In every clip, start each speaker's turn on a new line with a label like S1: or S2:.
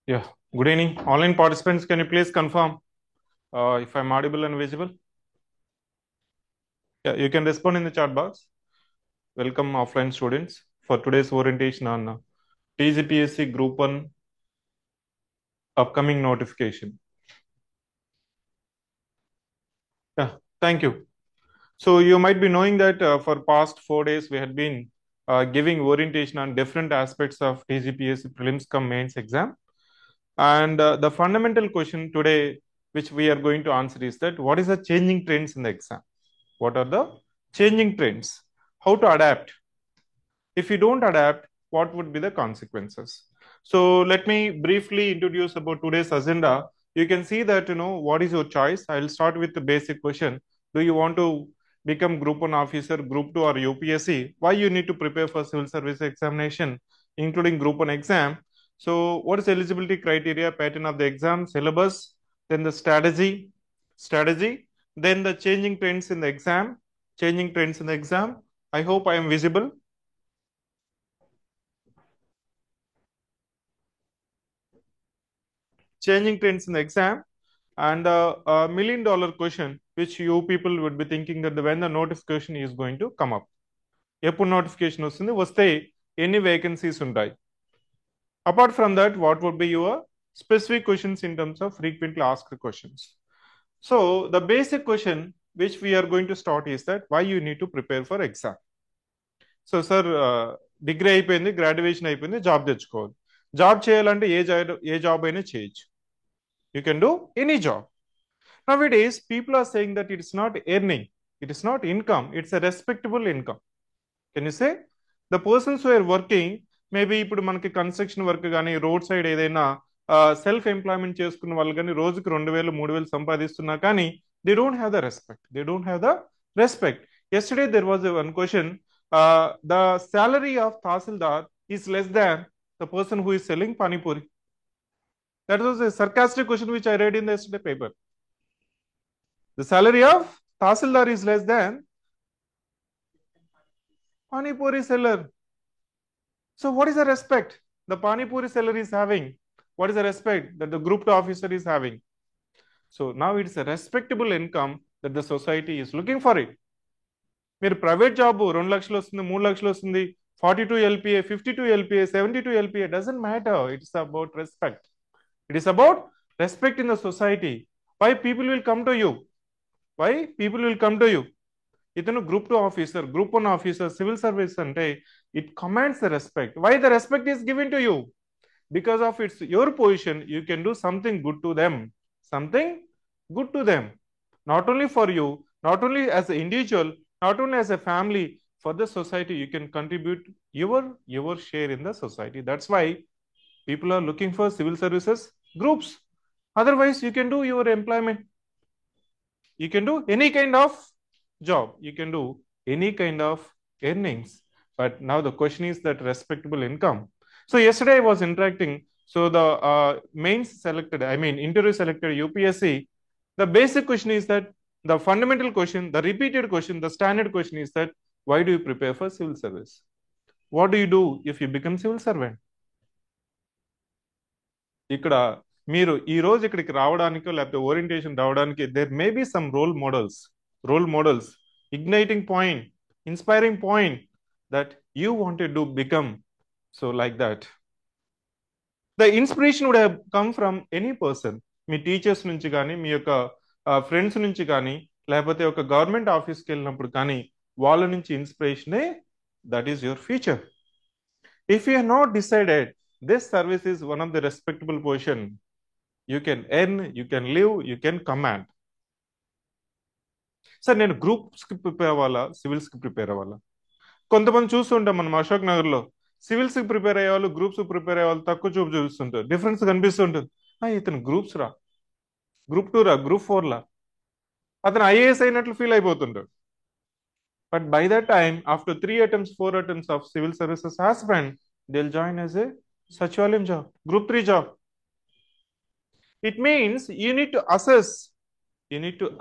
S1: Yeah. Good evening. Online participants, can you please confirm if I'm audible and visible? Yeah, you can respond in the chat box. Welcome, offline students, for today's orientation on TGPSC Group 1 upcoming notification. Yeah, thank you. So you might be knowing that for past 4 days we had been giving orientation on different aspects of TGPSC prelims cum mains exam. And the fundamental question today, which we are going to answer, is that what is the changing trends in the exam? What are the changing trends? How to adapt? If you don't adapt, what would be the consequences? So let me briefly introduce about today's agenda. You can see that what is your choice. I'll start with the basic question. Do you want to become group 1 officer, group 2 or UPSC? Why you need to prepare for civil service examination, including group 1 exam? So what is eligibility criteria, pattern of the exam, syllabus, then the strategy, then the changing trends in the exam, changing trends in the exam. I hope I am visible. Changing trends in the exam, and the $1 million question, which you people would be thinking that when the notification is going to come up. ఎప్పుడు notification వస్తుంది, వస్తే ఎన్ని vacancies ఉంటాయి? Apart from that, what would be your specific questions in terms of frequently asked questions? So the basic question which we are going to start is that why you need to prepare for exam. So sir, degree అయిపోయింది, graduation అయిపోయింది, job తెచ్చుకోవాలి. Job చేయాలంటే ఏ job అయినా చేయొచ్చు. You can do any job. Nowadays, people are saying that it is not earning, it is not income, it's a respectable income. Can you say? The persons who are working, maybe ఇప్పుడు మనకి construction work కానీ road side ఏదైనా self employment చేసుకున్న వాళ్ళు కానీ రోజుకి 2,000 3,000 సంపాదిస్తున్నా కానీ they don't have the respect. Yesterday there was one question, the salary of tahsildar is less than the person who is selling panipuri. That was a sarcastic question which I read in the yesterday paper. The salary of Tahsildar is less than Pani Puri seller. So what is the respect the Pani Puri seller is having? What is the respect that the group 2 officer is having? So now it's a respectable income that the society is looking for it. మీరు private job 2 లక్షలు వస్తుంది, 3 లక్షలు వస్తుంది, 42 LPA, 52 LPA, 72 LPA, doesn't matter. It's about respect. It is about respect in the society. Why people will come to you? Why people will come to you? ఇతను group 2 officer, group 1 officer, civil service అంటే it commands the respect. Why the respect is given to you? Because of its your position, you can do something good to them. Something good to them. Not only for you, not only as an individual, not only as a family, for the society you can contribute your share in the society. That's why people are looking for civil services groups. Otherwise you can do your employment, you can do any kind of job, you can do any kind of earnings. But now the question is that respectable income. So yesterday I was interacting. So the mains selected, I mean interview selected UPSC. The basic question is that the fundamental question, the repeated question, the standard question is that why do you prepare for civil service? What do you do if you become civil servant? ఇక్కడ మీరు ఈ రోజు ఇక్కడికి రావడానికో లేకపోతే orientation రావడానికి there may be some role models, igniting point, inspiring point that you wanted to become. So like that, the inspiration would have come from any person. Me teachers నుంచి కానీ, మీ యొక్క ఫ్రెండ్స్ నుంచి కానీ, లేకపోతే ఒక గవర్నమెంట్ ఆఫీస్కి వెళ్ళినప్పుడు కానీ వాళ్ళ నుంచి ఇన్స్పిరేషనే that is your future. If you not decided this service is one of the respectable position, you can earn, you can live, you can command. Sir నేను గ్రూప్స్కి ప్రిపేర్ అవ్వాలా, సివిల్స్కి ప్రిపేర్ అవ్వాలా? కొంతమంది చూస్తుంటాం మనం అశోక్ నగర్లో, సివిల్స్కి ప్రిపేర్ అయ్యేవాళ్ళు గ్రూప్స్కి ప్రిపేర్ అయ్యేవాళ్ళు తక్కువ చూపు చూస్తుంటారు, డిఫరెన్స్ కనిపిస్తుంటుంది. ఇతను గ్రూప్స్ రా, గ్రూప్ 2 రా, గ్రూప్ 4 లా, అతను ఐఏఎస్ అయినట్లు ఫీల్ అయిపోతుంటాడు. But by that time after 3 attempts 4 attempts of civil services husband, దిల్ జాయిన్ యాజ్ ఏ సచివాలయం job, group 3 job. It means you need to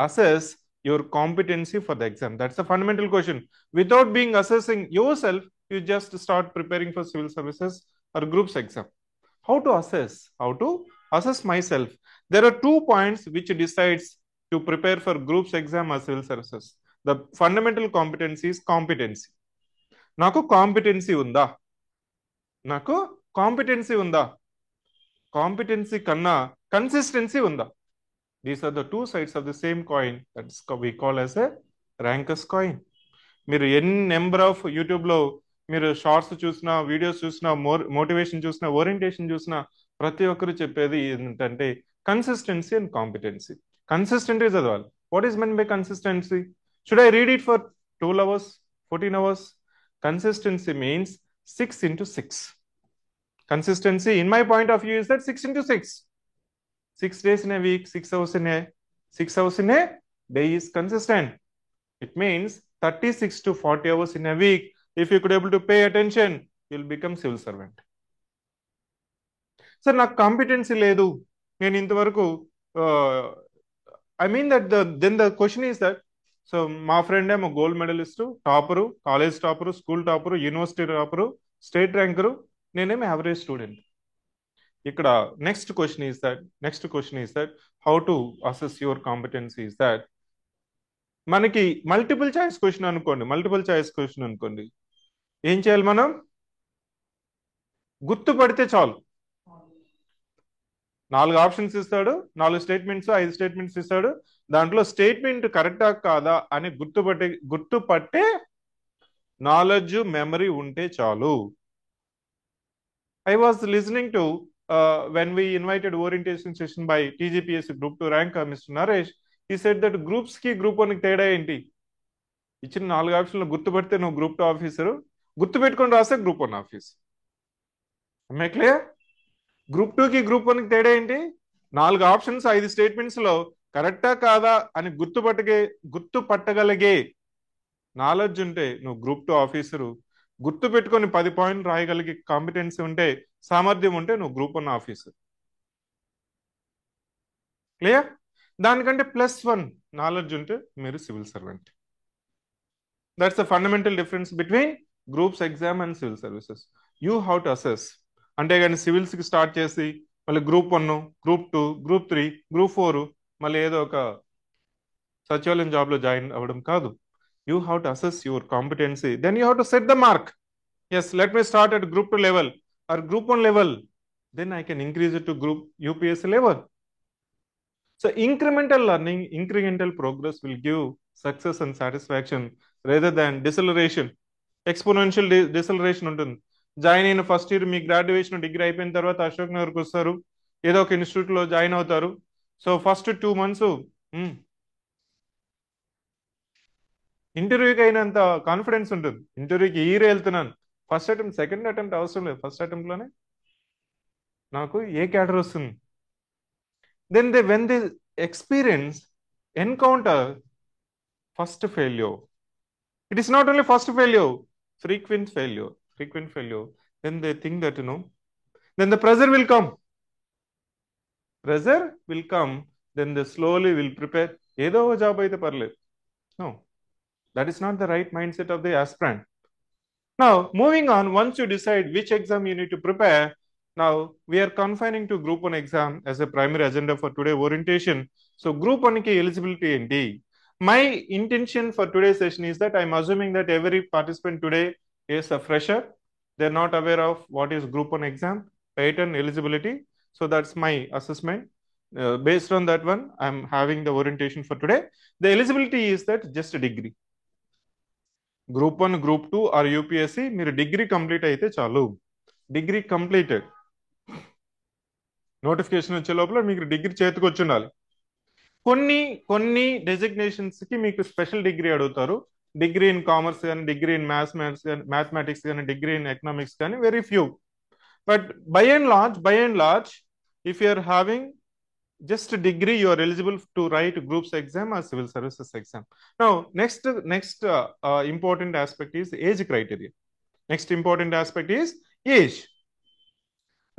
S1: assess your competency for the exam. That's the fundamental question. Without being assessing yourself, you just start preparing for civil services or groups exam. How to assess? How to assess myself? There are 2 points which decides to prepare for groups exam or civil services. The fundamental competency is competency. నాకు competency ఉందా? నాకు competency ఉందా? Competency కన్నా consistency ఉందా? These are the two sides of the same coin. That's we call as a ranker's coin. మీరు ఎన్ని number of యూట్యూబ్లో మీరు షార్ట్స్ చూసినా, వీడియోస్ చూసినా, మోటివేషన్ చూసినా, ఓరియంటేషన్ చూసినా, ప్రతి ఒక్కరు చెప్పేది ఏంటంటే కన్సిస్టెన్సీ అండ్ కాంపిటెన్సీ. కన్సిస్టెంట్గా చదవాలి. What is men by consistency? Should I read it for 12 hours, 14 hours? Consistency means 6 into 6. Consistency, in my point of view, is that 6 into 6. 6 days in a week, 6 hours in a day is consistent. It means 36 to 40 hours in a week. If you could able to pay attention, you'll become civil servant. Sir, నాకు competency లేదు, నేను ఇంతవరకు I mean that then the question is that, so మా friend ఏమో gold medallist, topper, college topper, school topper, university topper, state ranker, నేనేమో average student. ఇక్కడ next question is that how to assess your competency is that, మనకి multiple choice question అనుకోండి, ఏం చేయాలి మనం? గుర్తుపడితే చాలు. 4 ఆప్షన్స్ ఇస్తాడు, 4 స్టేట్మెంట్స్, 5 స్టేట్మెంట్స్ ఇస్తాడు. దాంట్లో స్టేట్మెంట్ కరెక్టా కాదా అని గుర్తుపట్టే నాలెడ్జ్, మెమరీ ఉంటే చాలు. I was listening to when we invited orientation session by TGPSC Group 2 ranker Mr. Naresh. He said that groups కి గ్రూప్ 1 కి తేడా ఏంటి? ఇచ్చిన 4 ఆప్షన్లు గుర్తుపడితే నువ్వు గ్రూప్ 2 ఆఫీసరు, గుర్తుపెట్టుకొని రాస్తే group 1 office. Am I clear? Group 2 కి గ్రూప్ 1 కి తేడా ఏంటి? 4 ఆప్షన్స్, 5 స్టేట్మెంట్స్ లో కరెక్టా కాదా అని గుర్తుపట్టగలిగే నాలెడ్జ్ ఉంటే నువ్వు గ్రూప్ 2 ఆఫీసరు. గుర్తు పెట్టుకొని 10 పాయింట్లు రాయగలిగే కాంపిటెన్సీ ఉంటే, సామర్థ్యం ఉంటే నువ్వు గ్రూప్ 1 ఆఫీసర్. క్లియర్? దానికంటే +1 నాలెడ్జ్ ఉంటే మీరు civil servant. That's the fundamental difference between groups exam and civil services. You how to assess. అంతేగాని సివిల్స్కి స్టార్ట్ చేసి మళ్ళీ గ్రూప్ 1, గ్రూప్ 2, గ్రూప్ 3, గ్రూప్ 4 మళ్ళీ ఏదో ఒక సచివాలయం జాబ్లో జాయిన్ అవ్వడం కాదు. You have to assess your competency. Then you have to set the mark. Yes, let me start at group 2 level or group 1 level. Then I can increase it to group UPSC level. So incremental learning, incremental progress will give success and satisfaction rather than deceleration. Exponential deceleration ఉంటుంది. Join అయిన first year మీ graduation degree అయిపోయిన తర్వాత అశోక్ నగర్కి వస్తారు, ఏదో ఒక ఇన్స్టిట్యూట్లో join అవుతారు. సో ఫస్ట్ 2 months ఇంటర్వ్యూకి అయినంత కాన్ఫిడెన్స్ ఉంటుంది. ఇంటర్వ్యూకి ఈరే వెళ్తున్నాను, ఫస్ట్ అటెంప్ట్, సెకండ్ అటెంప్ట్ అవసరం లేదు, ఫస్ట్ అటెంప్ట్లోనే నాకు ఏ క్యాడర్ వస్తుంది. Then when they experience encounter first failure, it is not only first failure, frequent failure, then they think that then the pressure will come, then they slowly will prepare. ఏదో job అయితే పర్లేదు. No, that is not the right mindset of the aspirant. Now, moving on, once you decide which exam you need to prepare, now we are confining to group 1 exam as a primary agenda for today orientation. So group 1 ki eligibility enti? My intention for today's session is that I'm assuming that every participant today is a fresher. They're not aware of what is group 1 exam, pattern, eligibility. So that's my assessment. Based on that one, I'm having the orientation for today. The eligibility is that just a degree. Group 1, group 2 or UPSC మీరు degree complete అయితే చాలు. Degree completed, notification వచ్చే లోపల మీకు degree చేతికి వచ్చి ఉండాలి. కొన్ని డెసిగ్నేషన్స్కి మీకు స్పెషల్ డిగ్రీ అడుగుతారు. డిగ్రీ ఇన్ కామర్స్ కానీ, డిగ్రీ ఇన్ మ్యాథమెటిక్స్ కానీ, డిగ్రీ ఇన్ ఎకనామిక్స్ కానీ, very few. But by and large if you are having just a degree, you are eligible to write groups exam or civil services exam. Now next important aspect is age criteria.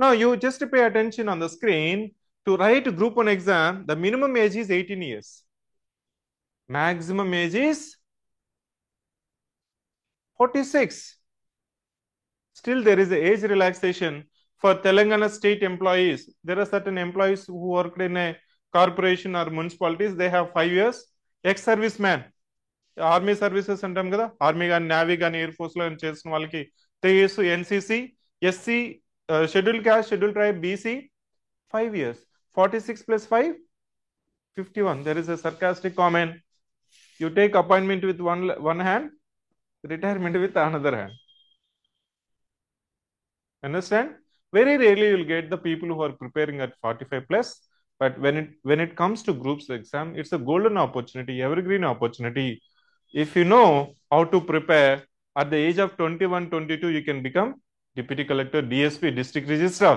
S1: Now you just pay attention on the screen. To write group 1 exam, the minimum age is 18 years, maximum age is 46. Still there is a age relaxation For Telangana state employees, there are certain employees who worked in a corporation or municipalities, they have 5 years. Ex-serviceman, army services అంటాం కదా, army కానీ navy కానీ air force లో చేసిన వాళ్ళకి 3 years, NCC, SC, schedule caste, schedule tribe, BC 5 years. 46 plus 5, 51. There is a sarcastic comment. You take appointment with one hand, retirement with another hand. Understand? Very rarely you will get the people who are preparing at 45 plus. But when it comes to groups exam, it's a golden opportunity, evergreen opportunity. If you know how to prepare, at the age of 21, 22, you can become Deputy Collector, DSP, District Registrar.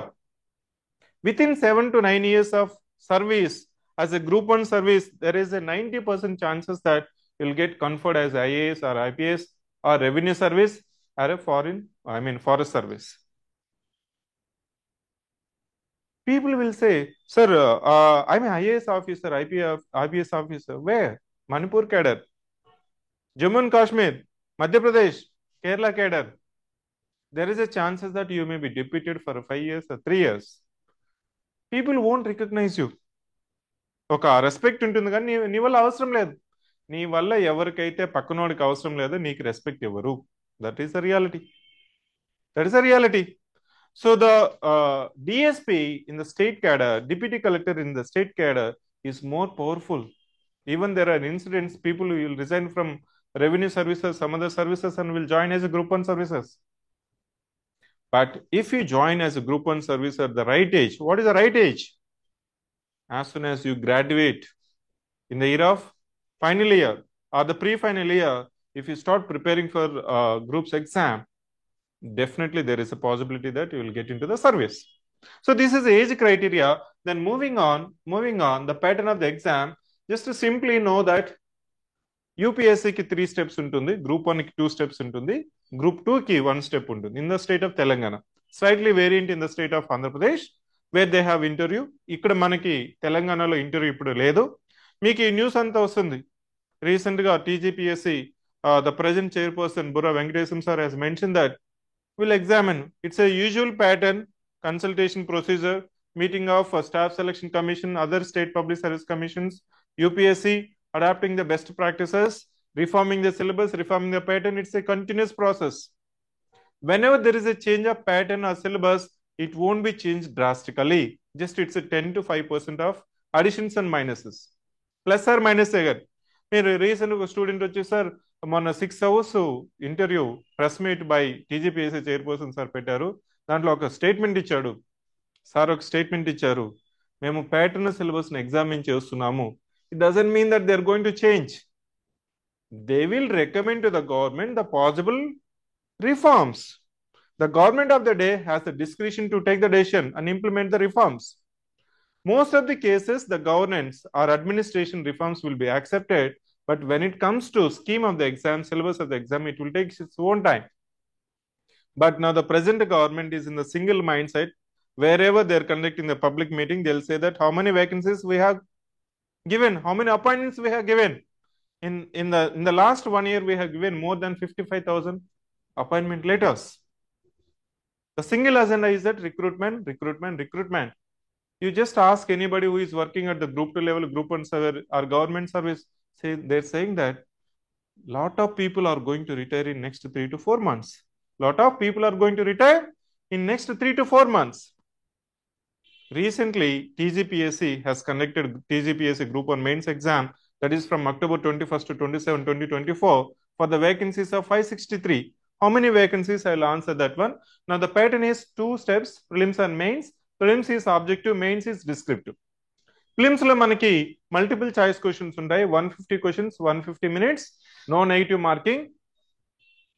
S1: Within 7 to 9 years of service as a Group 1 service, there is a 90% chances that you'll get conferred as IAS or IPS or Revenue Service or a Forest Service. People will say, sir, I'm an IAS officer, IPS officer. Where? Manipur cadre, Jammu and Kashmir, Madhya Pradesh, Kerala cadre. There is a chances that you may be deputed for 5 years or 3 years. People won't recognize you. ఒక respect ఉంటుంది కానీ నీ వల్ల అవసరం లేదు. నీ వల్ల ఎవరికైతే పక్కనోడికి అవసరం లేదో నీకు రెస్పెక్ట్ ఇవ్వరు. That is the reality. So the DSP in the state cadre, Deputy Collector in the state cadre is more powerful. Even there are incidents, people will resign from revenue services, some other services, and will join as a Group 1 services. But if you join as a Group 1 service at the right age, what is the right age? As soon as you graduate in the year of final year or the pre-final year, if you start preparing for groups exam, definitely there is a possibility that you will get into the service. So this is the age criteria. Then moving on, the pattern of the exam, just to simply know that UPSC ki 3 steps untundi, Group 1 ki 2 steps untundi, Group 2 ki 1 step untundi in the state of Telangana. Slightly variant in the state of Andhra Pradesh, where they have interview. ఇక్కడ మనకి తెలంగాణలో interview ఇప్పుడు లేదు. మీకు ఈ news అంతా వస్తుంది. Recent గా TGPSC, the present chairperson Burra Venkatesam sir has mentioned that we'll examine. It's a usual pattern, consultation procedure, meeting of staff selection commission, other state public service commissions, UPSC adapting the best practices, reforming the syllabus, reforming the pattern. It's a continuous process. Whenever there is a change of pattern or syllabus, it won't be changed drastically. Just it's a 10 to 5% of additions and minuses. Plus or minus again. మీరు recent ఒక student వచ్చి sir మొన్న 6 hours interview press meet by TGPSC chairperson sir పెట్టారు. దాంట్లో ఒక statement ఇచ్చారు. Sir ఒక statement ఇచ్చారు, మేము ప్యాటర్న్ సిలబస్ ని ఎగ్జామిన్ చేస్తున్నాము. It doesn't mean that they are going to change. They will recommend to the government the possible reforms. The government of the day has the discretion to take the decision and implement the reforms. Most of the cases, the governance or administration reforms will be accepted, but when it comes to scheme of the exam, syllabus of the exam, it will take its own time. But now the present government is in the single mindset. Wherever they are conducting the public meeting, they'll say that how many vacancies we have given, how many appointments we have given. In the last 1 year, we have given more than 55,000 appointment letters. The single agenda is that recruitment. You just ask anybody who is working at the Group 2 level, Group 1 service or government service, they're saying that lot of people are going to retire in next 3 to 4 months. Lot of people are going to retire in next 3 to 4 months. Recently, TGPSC has conducted TGPSC Group 1 mains exam, that is from October 21st to 27, 2024, for the vacancies of 563. How many vacancies? I will answer that one. Now the pattern is 2 steps, prelims and mains. Prelims is objective, mains is descriptive. Prelims lo manaki multiple choice questions untai, 150 questions, 150 minutes, no negative marking.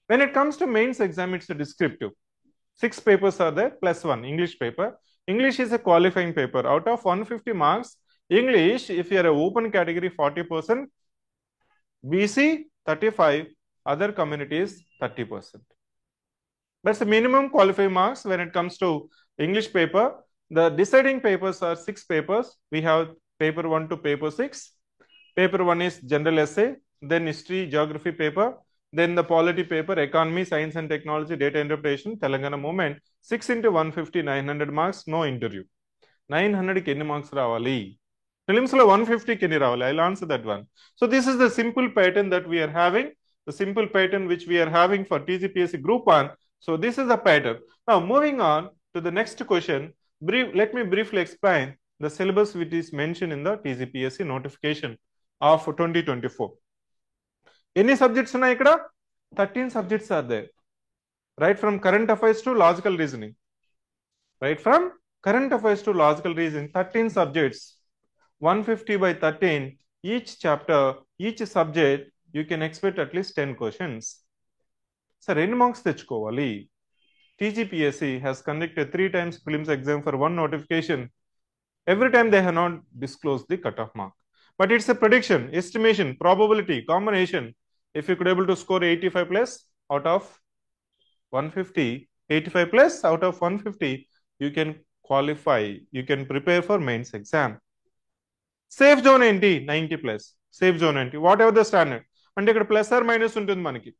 S1: When it comes to mains exam, it's a descriptive. 6 papers are there plus 1 English paper. English is a qualifying paper. Out of 150 marks, English, if you are a open category, 40%, BC 35%, other communities 30%. That's the minimum qualifying marks when it comes to English paper. The deciding papers are 6 papers. We have paper 1 to paper 6. Paper 1 is general essay, then history, geography paper. Then the polity paper, economy, science and technology, data interpretation, Telangana movement, 6 into 150, 900 marks, no interview. 900 కి ఎన్ని marks రావాలి? Prelims లో 150 కి ఎన్ని రావాలి? I'll answer that one. So this is the simple pattern that we are having, the simple pattern which we are having for TGPSC Group 1. So this is the pattern. Now moving on to the next question, let me briefly explain the syllabus which is mentioned in the TGPSC notification of 2024. ఎన్ని subjects ఉన్నాయి ఇక్కడ? 13 subjects are there. Right from current affairs to logical reasoning. Right from current affairs to logical reasoning, 13 subjects, 150 by 13, each chapter, each subject, you can expect at least 10 questions. Sir, ఎన్ని marks తెచ్చుకోవాలి? TGPSC has conducted 3 times prelims exam for one notification. Every time they have not disclosed the cutoff mark. But it's a prediction, estimation, probability, combination. If you could able to score 85 plus out of 150, 85 plus out of 150, you can qualify, you can prepare for mains exam. Safe zone enti 90 plus, safe zone enti whatever the standard. అంటే ఇక్కడ plus are minus ఉంటుంది మనకి.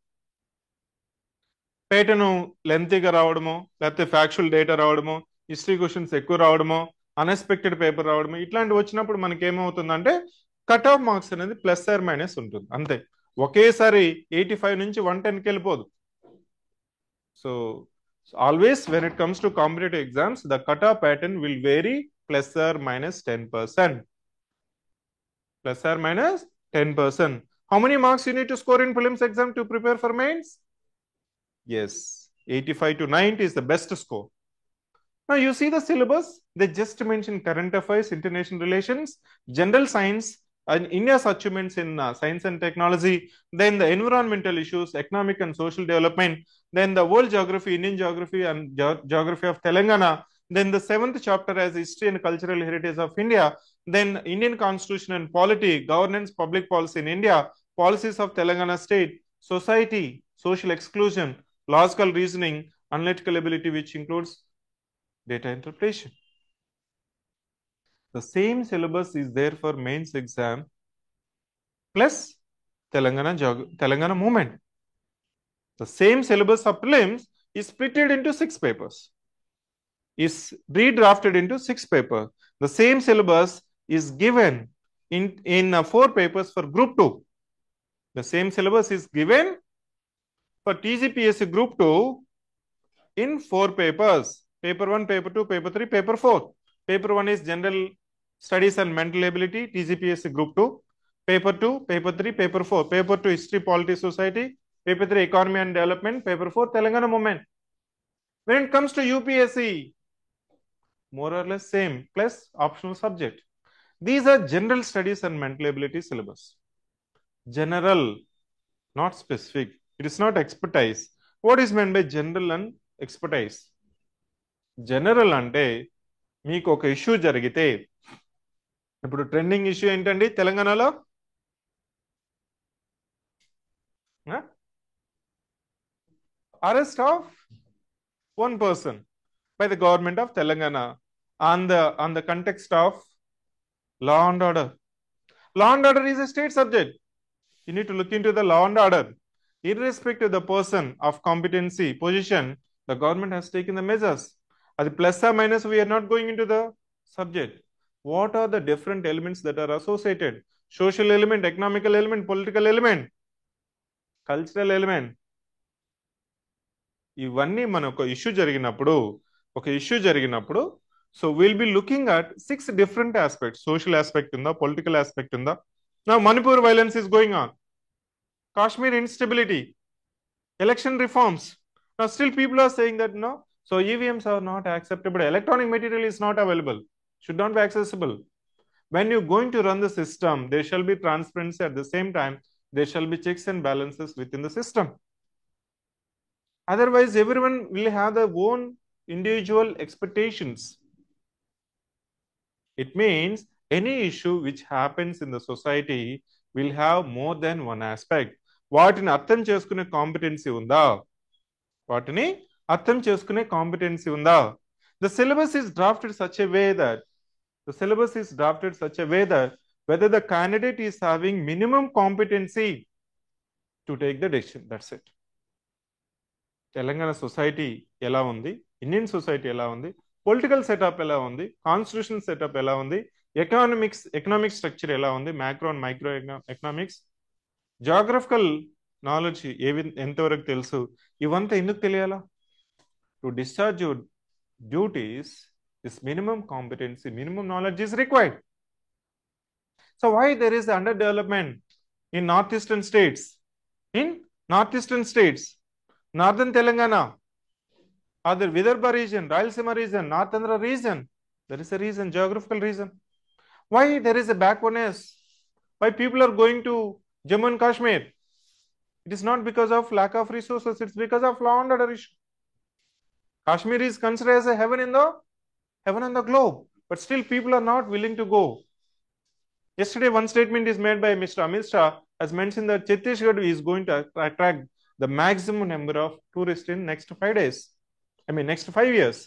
S1: Pattern లెంతీగా రావడమో, లేకపోతే factual data రావడమో, history questions ఎక్కువ రావడమో, unexpected paper రావడమో, ఇట్లాంటివి వచ్చినప్పుడు మనకి ఏమవుతుందంటే కట్ ఆఫ్ మార్క్స్ అనేది ప్లస్ ఆర్ మైనస్ ఉంటుంది అంతే. ఒకేసారి 85 నుంచి 110కి వెళ్ళిపోదు. So always when it comes to competitive exams, the cutoff pattern will vary plus or minus 10%. Plus or minus 10%. How many marks you need to score in prelims exam to prepare for mains? Yes, 85 to 90 is the best score. Now you see the syllabus, they just mentioned current affairs, international relations, general science, and India's achievements in science and technology, then the environmental issues, economic and social development, then the world geography, Indian geography and geography of Telangana, then the 7th chapter as history and cultural heritage of India, then Indian constitution and polity, governance, public policy in India, policies of Telangana state, society, social exclusion, logical reasoning, analytical ability, which includes data interpretation. The same syllabus is there for mains exam plus Telangana movement. The same syllabus of prelims is splitted into 6 papers, is redrafted into 6 papers. The same syllabus is given in 4 papers for group 2. The same syllabus is given for TGPSC group 2 in 4 papers. Paper 1, paper 2, paper 3, paper 4. Paper 1 is general studies and mental ability, TGPSC group 2. Paper 2, paper 3, paper 4. Paper 2, history, polity, society. Paper 3, economy and development. Paper 4, Telangana movement. When it comes to UPSC, more or less same, plus optional subject. These are general studies and mental ability syllabus. General, not specific. It is not expertise. What is meant by general and expertise? General అంటే మీకు ఒక issue జరిగితే, ఇప్పుడు trending issue ఏంటండి తెలంగాణలో? Arrest of one person by the government of Telangana on the context of law and order. Law and order is a state subject. You need to look into the law and order. Irrespective of the person of competency, position, the government has taken the measures. As plus or minus, we are not going into the subject. What are the different elements that are associated? Social element, economical element, political element, cultural element. ఇవన్నీ మన ఒక issue జరిగినప్పుడు so will be looking at 6 different aspects. Social aspect ఉందా, political aspect ఉందా? నా Manipur violence is going on, Kashmir instability, election reforms. నా still people are saying that no, so EVMs are not acceptable, electronic material is not available, should not be accessible. When you going to run the system, there shall be transparency. At the same time, there shall be checks and balances within the system. Otherwise, everyone will have their own individual expectations. It means any issue which happens in the society will have more than one aspect. వాటిని అర్థం చేసుకునే competency ఉందా? The syllabus is drafted such a way that whether the candidate is having minimum competency to take the decision. That's it. Telangana society ఎలా ఉంది, Indian society ఎలా ఉంది, political setup ఎలా ఉంది, కాన్స్టిట్యూషనల్ సెటప్ ఎలా ఉంది, ఎకనామిక్ స్ట్రక్చర్ ఎలా ఉంది, macro and micro economics, geographical knowledge ఎంతవరకు తెలుసు, ఇవంతా ఎందుకు తెలియాలా? To discharge your duties this minimum competency, minimum knowledge is required. So why there is under development in northeastern states, northern Telangana, other Vidarbha region, Rayalaseema region, North Andhra region? There is a reason, geographical reason. Why there is a backwardness? Why people are going to Jammu and Kashmir? It is not because of lack of resources, it's because of law and order issue. Kashmir is considered as a heaven on the globe, but still people are not willing to go. Yesterday, one statement is made by Mr. Amit Shah, has mentioned that Chhattisgarh is going to attract the maximum number of tourists in next 5 days. Next 5 years.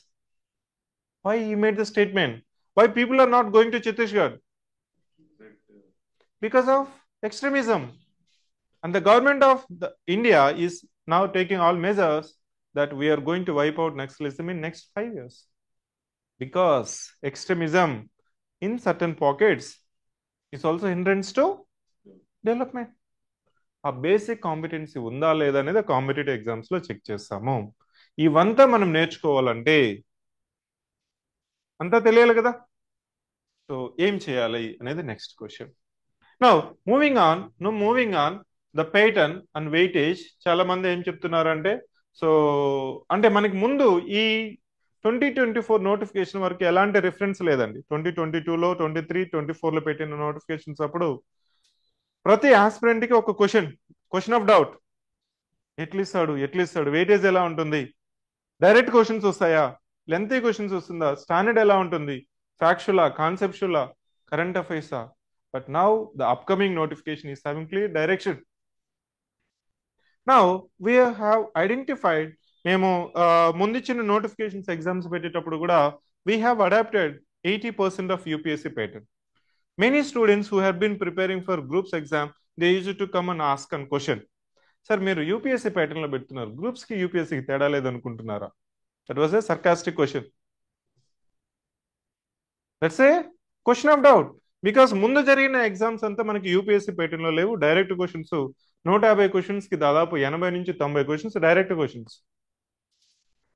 S1: Why he made the statement? Why people are not going to Chhattisgarh? Because of extremism. And the government of India is now taking all measures that we are going to wipe out Naxalism in next 5 years. Because extremism in certain pockets is also hindrance to development. ఆ basic competency ఉందా లేదా అనేది competitive exams లో check చేస్తాము. ఇవంతా మనం నేర్చుకోవాలంటే అంతా తెలియాలి కదా. సో ఏం చేయాలి అనేది next question. Now moving on the pattern and weightage. చాలా మంది ఏం చెప్తున్నారంటే, సో అంటే మనకి ముందు ఈ 2024 నోటిఫికేషన్ వరకు ఎలాంటి రిఫరెన్స్ లేదండి. 2022లో 23, 24లో పెట్టిన నోటిఫికేషన్స్ అప్పుడు ప్రతి ఆస్పిరెంట్ కి ఒక క్వశ్చన్ ఆఫ్ డౌట్. ఎట్లిస్తాడు, వెయిటేజ్ ఎలా ఉంటుంది, డైరెక్ట్ క్వశ్చన్స్ వస్తాయా, లెంతీ క్వశ్చన్స్ వస్తుందా, స్టాండర్డ్ ఎలా ఉంటుంది, ఫ్యాక్చువలా, కాన్సెప్చువలా, కరెంట్ అఫైర్సా. But now the upcoming notification is having clear direction. Now we have identified, మేము ముందిచ్చిన నోటిఫికేషన్స్ ఎగ్జామ్స్ పెట్టేటప్పుడు కూడా we have adapted 80% of UPSC pattern. Many students who have been preparing for groups exam, they used to come and ask a question. Sir, మీరు UPSC pattern లో పెడుతున్నారు, groups కి UPSC కి తేడా లేదనుకుంటున్నారా? That was a sarcastic question. That's a question of doubt. Because ముందు జరిగిన exams అంతా మనకి UPSC pattern లో లేవు. డైరెక్ట్ క్వశ్చన్స్ 150 క్వశ్చన్స్ కి దాదాపు 80 నుంచి 90 క్వశ్చన్స్ డైరెక్ట్ క్వశ్చన్స్.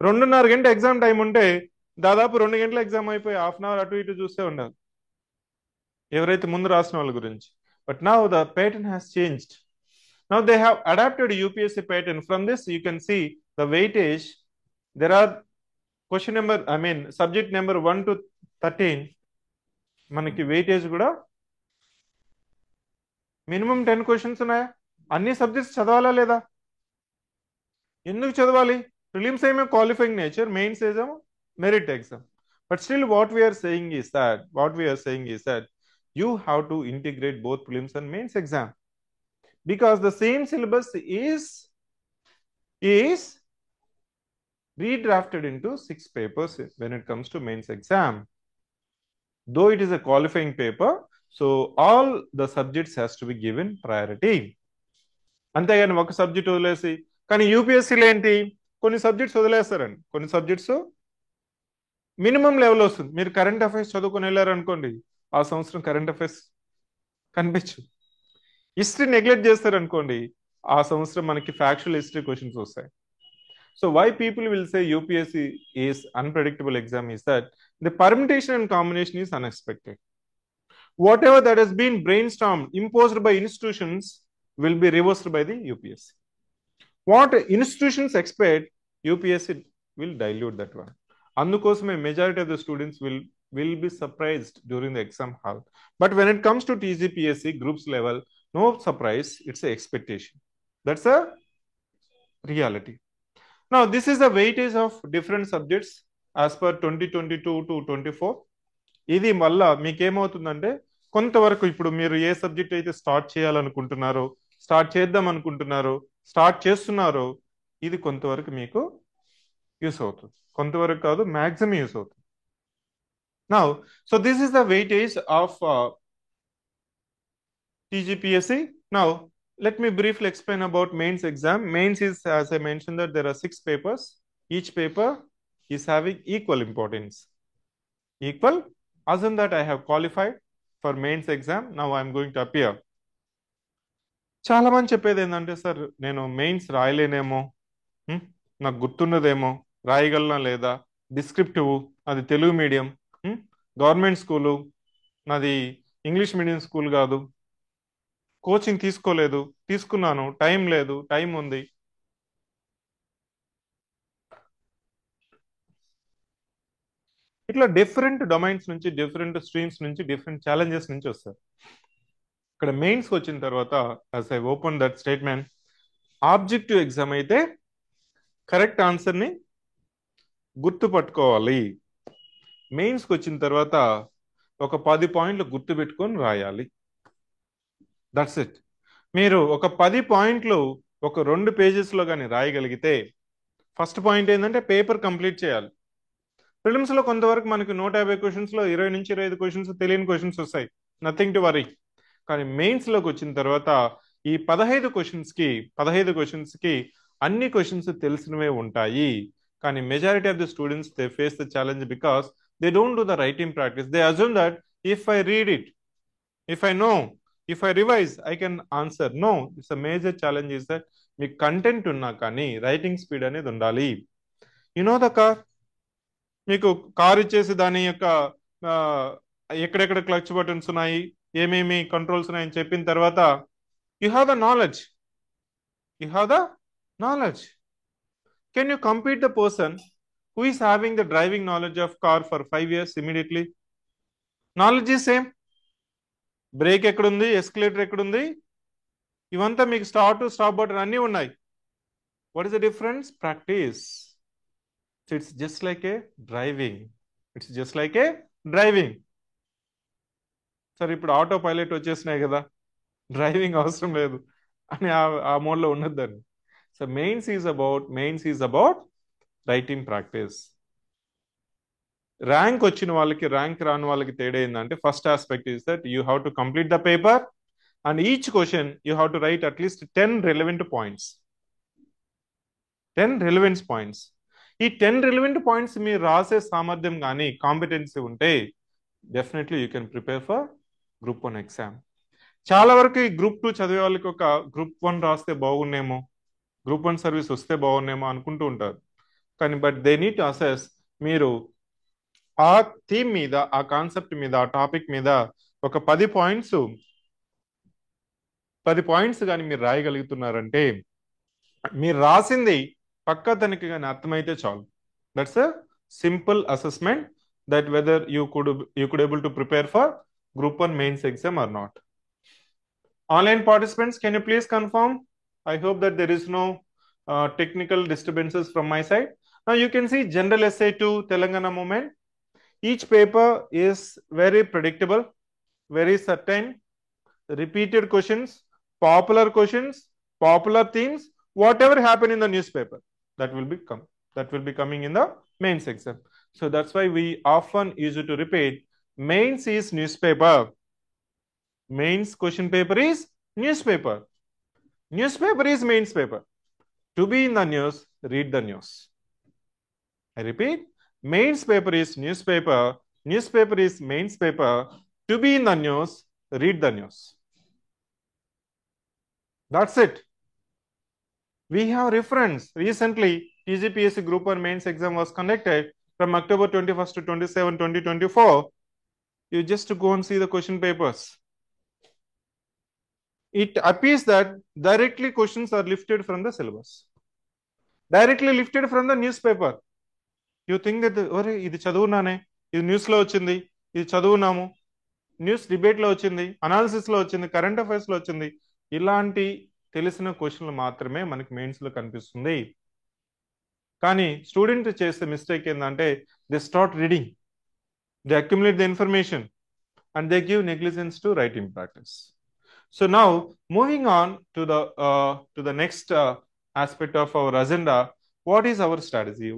S1: 2.5 గంట ఎగ్జామ్ టైం ఉంటే దాదాపు 2 గంటల ఎగ్జామ్ అయిపోయి హాఫ్ అన్ అవర్ అటు ఇటు చూస్తే ఉండాలి ఎవరైతే ముందు రాసిన వాళ్ళ గురించి. But now the pattern has changed. Now they have adapted UPSC pattern. From this you can see the weightage. There are question number subject number 1 to 13 మనకి వెయిటేజ్ కూడా మినిమం 10 క్వశ్చన్స్ ఉన్నాయా? అన్ని సబ్జెక్ట్స్ చదవాలా లేదా? ఎందుకు చదవాలి? ప్రిలిమ్స్ ఏమో qualifying nature, mains ఏమో merit exam. But still what we are saying is that you have to integrate both prelims and mains exam, because the same syllabus is redrafted into 6 papers when it comes to mains exam. Though it is a qualifying paper, so all the subjects has to be given priority. అంతేగాని ఒక subject వదిలేసి, కానీ యూపీఎస్సీలో ఏంటి, కొన్ని subjects వదిలేస్తారండి. కొన్ని subjects minimum level వస్తుంది. మీరు current affairs చదువుకొని వెళ్ళారనుకోండి, ఆ సంవత్సరం కరెంట్ అఫైర్స్ కనిపించు. హిస్టరీ నెగ్లెక్ట్ చేస్తారనుకోండి, ఆ సంవత్సరం మనకి ఫ్యాక్చువల్ హిస్టరీ క్వశ్చన్స్ వస్తాయి. So why people will say UPSC is unpredictable exam is that the permutation and combination is unexpected. Whatever that has been brainstormed, imposed by institutions, will be reversed by the UPSC. What institutions expect, UPSC will dilute that one. అందుకోసమే majority of the students will be surprised during the exam hall. But when it comes to TGPSC groups level, no surprise, it's a expectation. That's a reality. Now this is the weightage of different subjects as per 2022 to 24. ఇది మళ్ళా మీకేమవుతుందంటే, కొంతవరకు ఇప్పుడు మీరు ఏ subject అయితే start చేయాలనుకుంటున్నారో, start చేద్దాం అనుకుంటున్నారో, start చేస్తున్నారో, ఇది కొంతవరకు మీకు యూస్ అవుతుంది. కొంతవరకు కాదు, మ్యాక్సిమం యూస్ అవుతుంది. Now so this is the weightage of TGPSC. Now Let me briefly explain about mains exam. Mains is, as I mentioned, that there are 6 papers. Each paper is having equal importance. Equal. Assume that I have qualified for mains exam. Now I am going to appear. చాలా మంది చెప్పేది ఏంటంటే, sir నేను mains రాయలేనేమో, నాకు గుర్తున్నదేమో, రాయగలనా లేదా, descriptive, అది Telugu medium, government school, నాది English medium school కాదు, కోచింగ్ తీసుకోలేదు, తీసుకున్నాను, టైం లేదు, టైం ఉంది. ఇట్లా డిఫరెంట్ డొమైన్స్ నుంచి, డిఫరెంట్ స్ట్రీమ్స్ నుంచి, డిఫరెంట్ ఛాలెంజెస్ నుంచి వస్తారు. ఇక్కడ మెయిన్స్ వచ్చిన తర్వాత, as I open that statement, objective exam అయితే కరెక్ట్ ఆన్సర్ని గుర్తుపట్టుకోవాలి. మెయిన్స్కి వచ్చిన తర్వాత ఒక 10 పాయింట్లు గుర్తుపెట్టుకొని రాయాలి. That's it. మీరు ఒక 10 పాయింట్లు ఒక 2 పేజెస్లో కానీ రాయగలిగితే, ఫస్ట్ పాయింట్ ఏంటంటే పేపర్ కంప్లీట్ చేయాలి. ప్రిలిమ్స్లో కొంతవరకు మనకి 150 క్వశ్చన్స్లో 20 నుంచి 25 క్వశ్చన్స్ తెలియని క్వశ్చన్స్ వస్తాయి, నథింగ్ టు వరీ. కానీ మెయిన్స్లోకి వచ్చిన తర్వాత ఈ 15 క్వశ్చన్స్కి అన్ని క్వశ్చన్స్ తెలిసినవే ఉంటాయి. కానీ majority of the students they face the challenge because they don't do the writing practice. They assume that if I read it, if I know, if I revise, I can answer. No, it's a major challenge is that మీకు content ఉన్నా కానీ writing speed అనేది ఉండాలి. The car, మీకు car ఇచ్చేసి దాని యొక్క ఎక్కడెక్కడ క్లచ్ బటన్స్ ఉన్నాయి, ఏమేమి కంట్రోల్స్ ఉన్నాయని చెప్పిన తర్వాత you have the knowledge. Can you compete the person who is having the driving knowledge of car for 5 years immediately? Knowledge is same. Break ఎక్కడుంది, ఎస్కలేటర్ ఎక్కడుంది, ఇవంతా మీకు స్టార్ట్ స్టాప్ బటన్ అన్నీ ఉన్నాయి. What is the difference? Practice. It's just like A driving. సరే, ఇప్పుడు auto pilot వచ్చేసినాయి కదా, డ్రైవింగ్ అవసరం లేదు అని ఆ మోడ్లో ఉండద్దని. So mains is about writing practice. Rank వచ్చిన వాళ్ళకి, ర్యాంక్ రాని వాళ్ళకి తేడా ఏంటంటే, first aspect is that you have to complete the paper and each question you have to write at least 10 relevant points. 10 relevant points. ఈ 10 relevant points మీరు రాసే సామర్థ్యం కానీ కాంపిటెన్సీ ఉంటే definitely you can prepare for Group 1 exam. చాలా వరకు ఈ Group 2 చదివే వాళ్ళకి ఒక Group 1 రాస్తే బాగున్నేమో, Group 1 సర్వీస్ వస్తే బాగున్నేమో అనుకుంటూ ఉంటారు. కానీ but they need to assess, మీరు ఆ థీమ్ మీద, ఆ కాన్సెప్ట్ మీద, ఆ టాపిక్ మీద ఒక 10 పాయింట్స్ కానీ మీరు రాయగలుగుతున్నారంటే, మీరు రాసింది పక్కా తనకి కానీ అర్థమైతే చాలు. That's a simple assessment that whether you could able to prepare for Group 1 mains exam or not. Online participants, can you please confirm? I hope that there is no technical disturbances from my side. Now you can see General Essay 2 Telangana Movement. Each paper is very predictable, very certain, repeated questions, popular themes, whatever happened in the newspaper, that will be coming in the mains exam. So that's why we often use it to repeat. Mains is newspaper. Mains question paper is newspaper. Newspaper is mains paper. To be in the news, read the news. I repeat, mains paper is newspaper. Newspaper is mains paper. To be in the news, read the news. That's it. We have reference. Recently, TGPSC Group 1 mains exam was conducted from October 21st to 27, 2024. You just go and see the question papers. It appears that directly questions are lifted from the syllabus, directly lifted from the newspaper. You think that, "Ore, ఇది చదువునానే, ఇది న్యూస్లో వచ్చింది, ఇది చదువునాము, news డిబేట్లో వచ్చింది, అనాలిసిస్లో వచ్చింది, current అఫైర్స్లో వచ్చింది." ఇలాంటి తెలిసిన క్వశ్చన్లు మాత్రమే మనకి మెయిన్స్లో కనిపిస్తుంది. కానీ స్టూడెంట్ చేసే మిస్టేక్ ఏంటంటే, they start reading, they accumulate the information, and they give negligence to writing practice. So now moving on to the next aspect of our agenda. What is our strategy?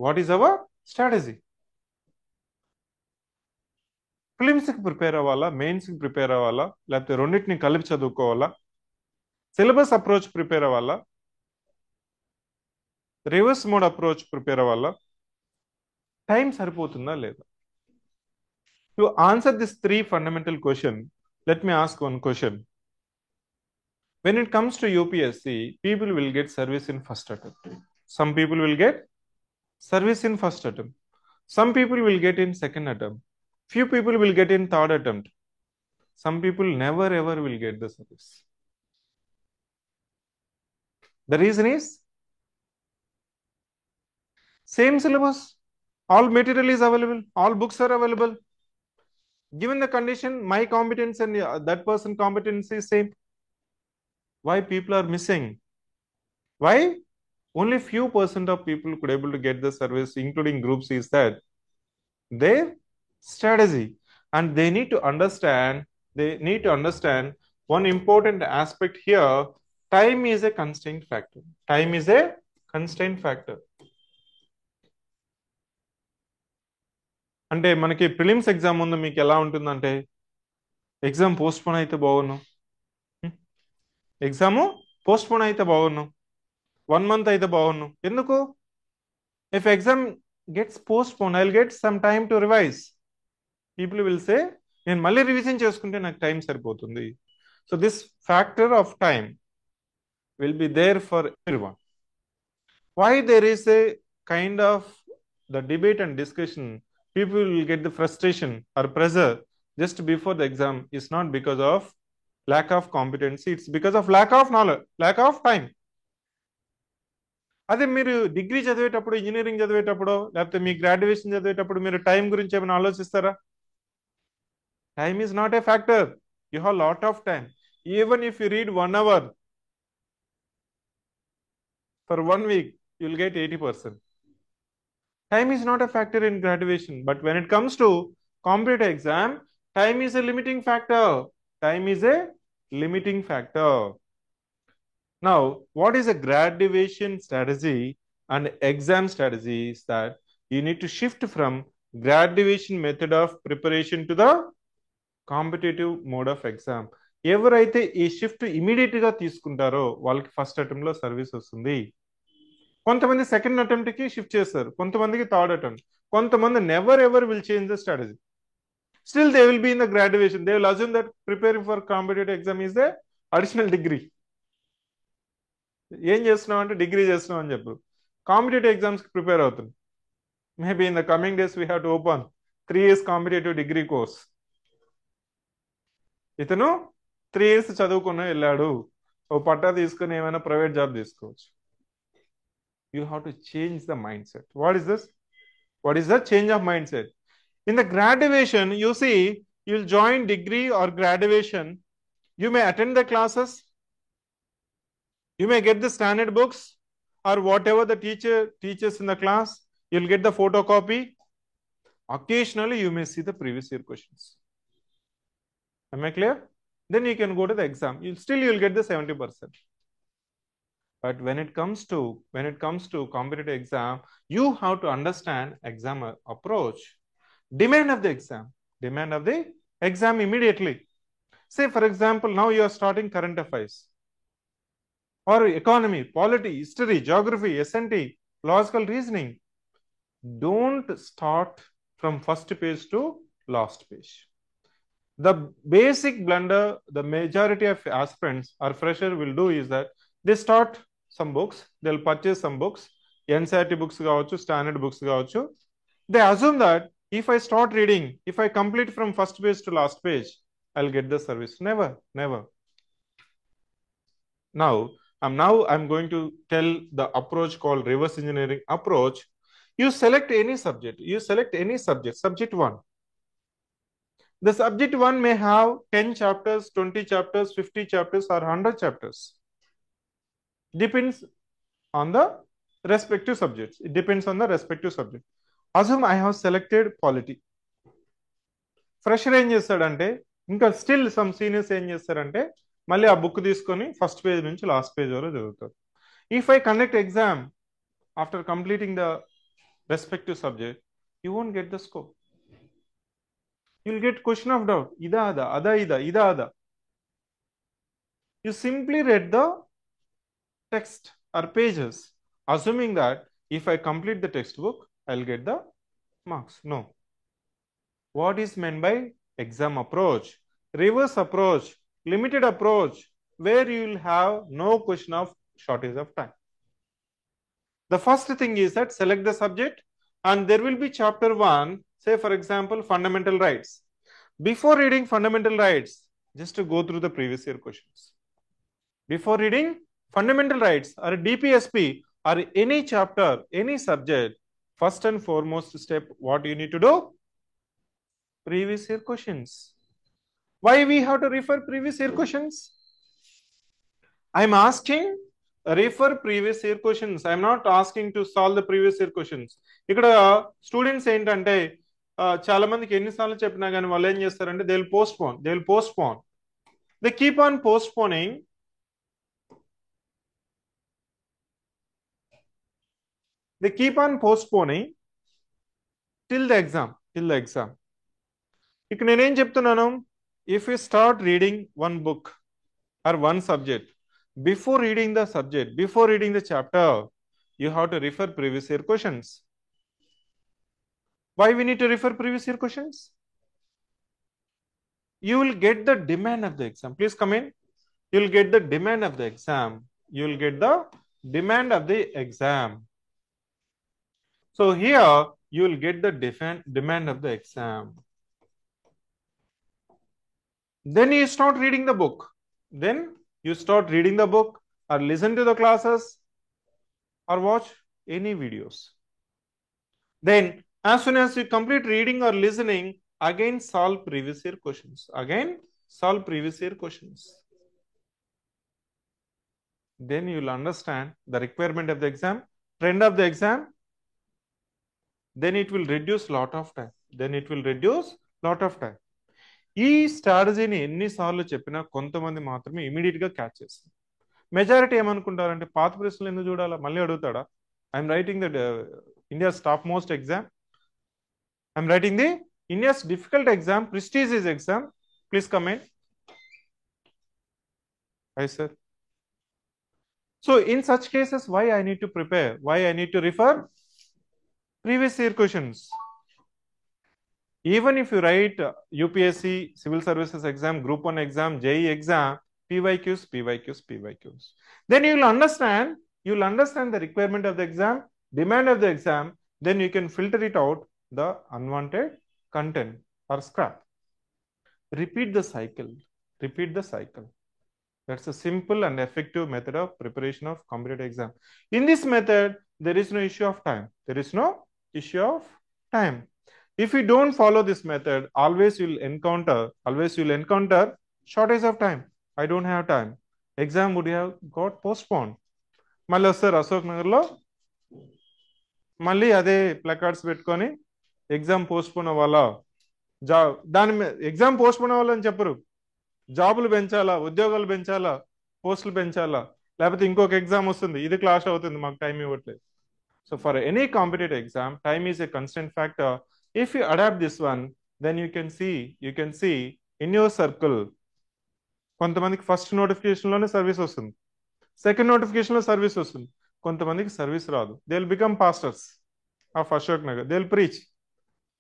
S1: Prelims కి prepare అవ్వాలా, mains కి prepare అవ్వాలా, లేకపోతే రెండింటిని కలిపి చదువుకోవాలా? Syllabus approach prepare అవ్వాలా, reverse mode approach prepare అవ్వాలా, time సరిపోతుందా లేదా? To answer this three fundamental question, let me ask one question. When it comes to UPSC, people will get service in first attempt. Some people will get service in first attempt. Some people will get in second attempt. Few people will get in third attempt. Some people never ever will get the service. The reason is same syllabus, all material is available, all books are available. Given the condition, my competence and that person competence is same. Why people are missing? Why only few percent of people could able to get the service, including groups, is that their strategy. And they need to understand one important aspect here. Time is a constraint factor. Time is a constraint factor. అంటే మనకి prelims exam ముందు మీకు ఎలా ఉంటుందంటే, exam post phone అయితే బాగున్నాం, exam post phone అయితే బాగున్నాం, 1 month అయితే బాగున్నాం. ఎందుకు? If exam gets post phone, I will get some time to revise. People will సే నేను మళ్ళీ రివిజన్ చేసుకుంటే నాకు టైం సరిపోతుంది. So this factor of time will be there for everyone. Why there is a kind of the debate and discussion, people will get the frustration or pressure just before the exam is not because of lack of competency, it's because of lack of knowledge, lack of time. అదే మీరు degree చదివేటప్పుడు, engineering చదివేటప్పుడు, లేకపోతే మీ graduation చదివేటప్పుడు మీరు time గురించి ఏమైనా ఆలోచిస్తారా? Time is not a factor. You have lot of time. Even if you read 1 hour for 1 week, you will get 80%. Time is not a factor in graduation, but when it comes to competitive exam, time is a limiting factor. Time is a limiting factor. Now, what is a graduation strategy and exam strategy is that you need to shift from graduation method of preparation to the competitive mode of exam. ఎవరైతే ఈ shift immediate గా తీసుకుంటారో వాళ్ళకి first attempt లో service వస్తుంది. కొంతమంది second attempt కి shift చేస్తారు, కొంతమందికి థర్డ్ అటెంప్ట్, కొంతమంది never ever will change the strategy. Still they will be in the graduation. They will assume that preparing for competitive exam is the additional degree. ఏం చేస్తున్నాం అంటే degree చేస్తున్నాం అని చెప్పు. కాంపిటేటివ్ ఎగ్జామ్స్ కి ప్రిపేర్ అవుతుంది. Maybe in the coming days we have to open 3 years competitive degree course. ఇతను 3 years చదువుకుని వెళ్ళాడు, ఓ పట్టా తీసుకుని ఏమైనా ప్రైవేట్ జాబ్ తీసుకోవచ్చు. You have to change the mindset. What is this? What is the change of mindset? In the graduation, you see, you'll join degree or graduation. You may attend the classes. You may get the standard books or whatever the teacher teaches in the class. You'll get the photocopy. Occasionally, you may see the previous year questions. Am I clear? Then you can go to the exam. You'll get the 70%. But when it comes to competitive exam, you have to understand exam approach, demand of the exam immediately. Say for example, now you are starting current affairs or economy, polity, history, geography, SNT, logical reasoning. Don't start from first page to last page. The basic blunder the majority of aspirants or fresher will do is that they start some books, they'll purchase some books, NCERT books కావచ్చు, standard books కావచ్చు. They assume that if I start reading, if I complete from first page to last page, I'll get the service. Never. Now I'm going to tell the approach called reverse engineering approach. You select any subject. Subject 1. The subject 1 may have 10 chapters, 20 chapters, 50 chapters or 100 chapters. Depends on the respective subjects. It depends on the respective subject. Assume I have selected polity. Fresher ఏం చేస్తాడంటే, ఇంకా still some seniors ఏం చేస్తారంటే మళ్ళీ ఆ book తీసుకొని first page నుంచి last page వరకు చదువుతారు. If I conduct exam after completing the respective subject, you won't get the scope. You'll get question of doubt. Ida ada, ada ida, ida ada. You simply read the text or pages, assuming that if I complete the textbook, I'll get the marks. No. What is meant by exam approach? Reverse approach, limited approach, where you will have no question of shortage of time. The first thing is that select the subject, and there will be chapter 1, say for example, fundamental rights. Before reading fundamental rights, just to go through the previous year questions. Before reading fundamental rights or DPSP or any chapter, any subject, first and foremost step, what you need to do? Previous year questions. Why we have to refer previous year questions? I'm asking refer previous year questions. I'm not asking to solve the previous year questions. ఇక్కడ students ఏంటంటే చాలా మందికి ఎన్నిసార్లు చెప్పినా కానీ వాళ్ళు ఏం చేస్తారంటే they will postpone they keep on postponing till the exam. ఇక్కడ నేనేం చెప్తున్నాను, if you start reading one book or one subject, before reading the chapter, you have to refer previous year questions. Why we need to refer previous year questions? You will get the demand of the exam. Please come in. You will get the demand of the exam. So here you will get the demand of the exam. Then you start reading the book. Or listen to the classes or watch any videos. Then as soon as you complete reading or listening, again solve previous year questions. Then you will understand the requirement of the exam, trend of the exam. Then it will reduce lot of time. ఈ స్ట్రాటజీని ఎన్నిసార్లు చెప్పినా కొంతమంది మాత్రమే immediate గా catch చేస్తారు. Majority ఏమనుకుంటారంటే పాత ప్రశ్నలు ఎందుకు చూడాలా, మళ్ళీ అడుగుతాడా? I'm writing the India's top most exam, I'm writing the India's difficult exam, prestigious exam. Please come in. Hi sir. So in such cases, why I need to prepare? Why I need to refer previous year questions? Even if you write UPSC, Civil Services exam, Group 1 exam, JEE exam, PYQs. Then you will understand the requirement of the exam, demand of the exam. Then you can filter it out, the unwanted content or scrap. Repeat the cycle. That's a simple and effective method of preparation of competitive exam. In this method, there is no issue of time. If you don't follow this method, always you'll encounter shortage of time. I don't have time. Exam would have got postponed. మళ్ళీ వస్తారు అశోక్ నగర్లో, మళ్ళీ అదే placards పెట్టుకొని exam postpone అవ్వాలా, దాని మీద exam postpone అవ్వాలని చెప్పరు. జాబులు పెంచాలా, ఉద్యోగాలు పెంచాలా, పోస్టులు పెంచాలా, లేకపోతే ఇంకొక ఎగ్జామ్ వస్తుంది, ఇది క్లాష్ అవుతుంది, మాకు టైం ఇవ్వట్లేదు. So for any competitive exam, time is a constant factor. If you adapt this one, then you can see in your circle, కొంతమందికి ఫస్ట్ నోటిఫికేషన్ లోనే సర్వీస్ వస్తుంది, సెకండ్ నోటిఫికేషన్ లో సర్వీస్ వస్తుంది, కొంతమందికి సర్వీస్ రాదు. They will become pastors of Ashok Nagar. They will preach,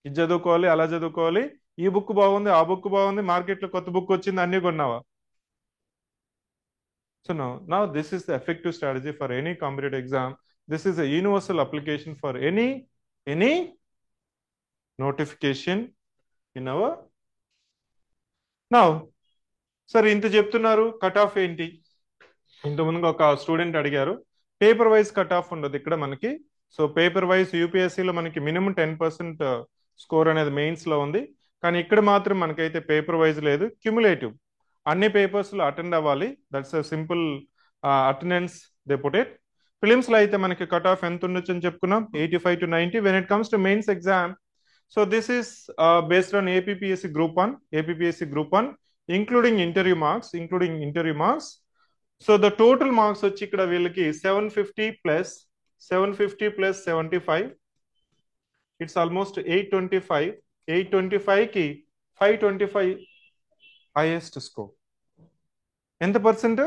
S1: ఇది చదువుకోవాలి, అలా చదువుకోవాలి, ఈ బుక్ బాగుంది, ఆ బుక్ బాగుంది, మార్కెట్ లో కొత్త బుక్ వచ్చింది, అన్ని కొన్నావా? So now this is the effective strategy for any competitive exam. This is a universal application for any notification in our. Now sir, ఇంత చెప్తున్నారు, కట్ ఆఫ్ ఏంటి? ఇంతకుముందు ఒక స్టూడెంట్ అడిగారు, పేపర్ వైజ్ కట్ ఆఫ్ ఉండదు ఇక్కడ మనకి. సో పేపర్ వైజ్ యూపీఎస్సీలో మనకి మినిమం 10% స్కోర్ అనేది మెయిన్స్ లో ఉంది, కానీ ఇక్కడ మాత్రం మనకైతే పేపర్ వైజ్ లేదు, క్యుములేటివ్. అన్ని పేపర్స్ లో అటెండ్ అవ్వాలి. That's a simple attendance they put it. Films లో అయితే మనకి కట్ ఆఫ్ ఎంత ఉండొచ్చు అని చెప్పుకున్నాం, 85 to 90. When it comes to mains exam, so this is based on APPSC group 1, including interview marks. So the total marks వచ్చి ఇక్కడ వీళ్ళకి 750 plus 75, it's almost 825. 825 కి 525 highest score. ఎంత పర్సెంట్?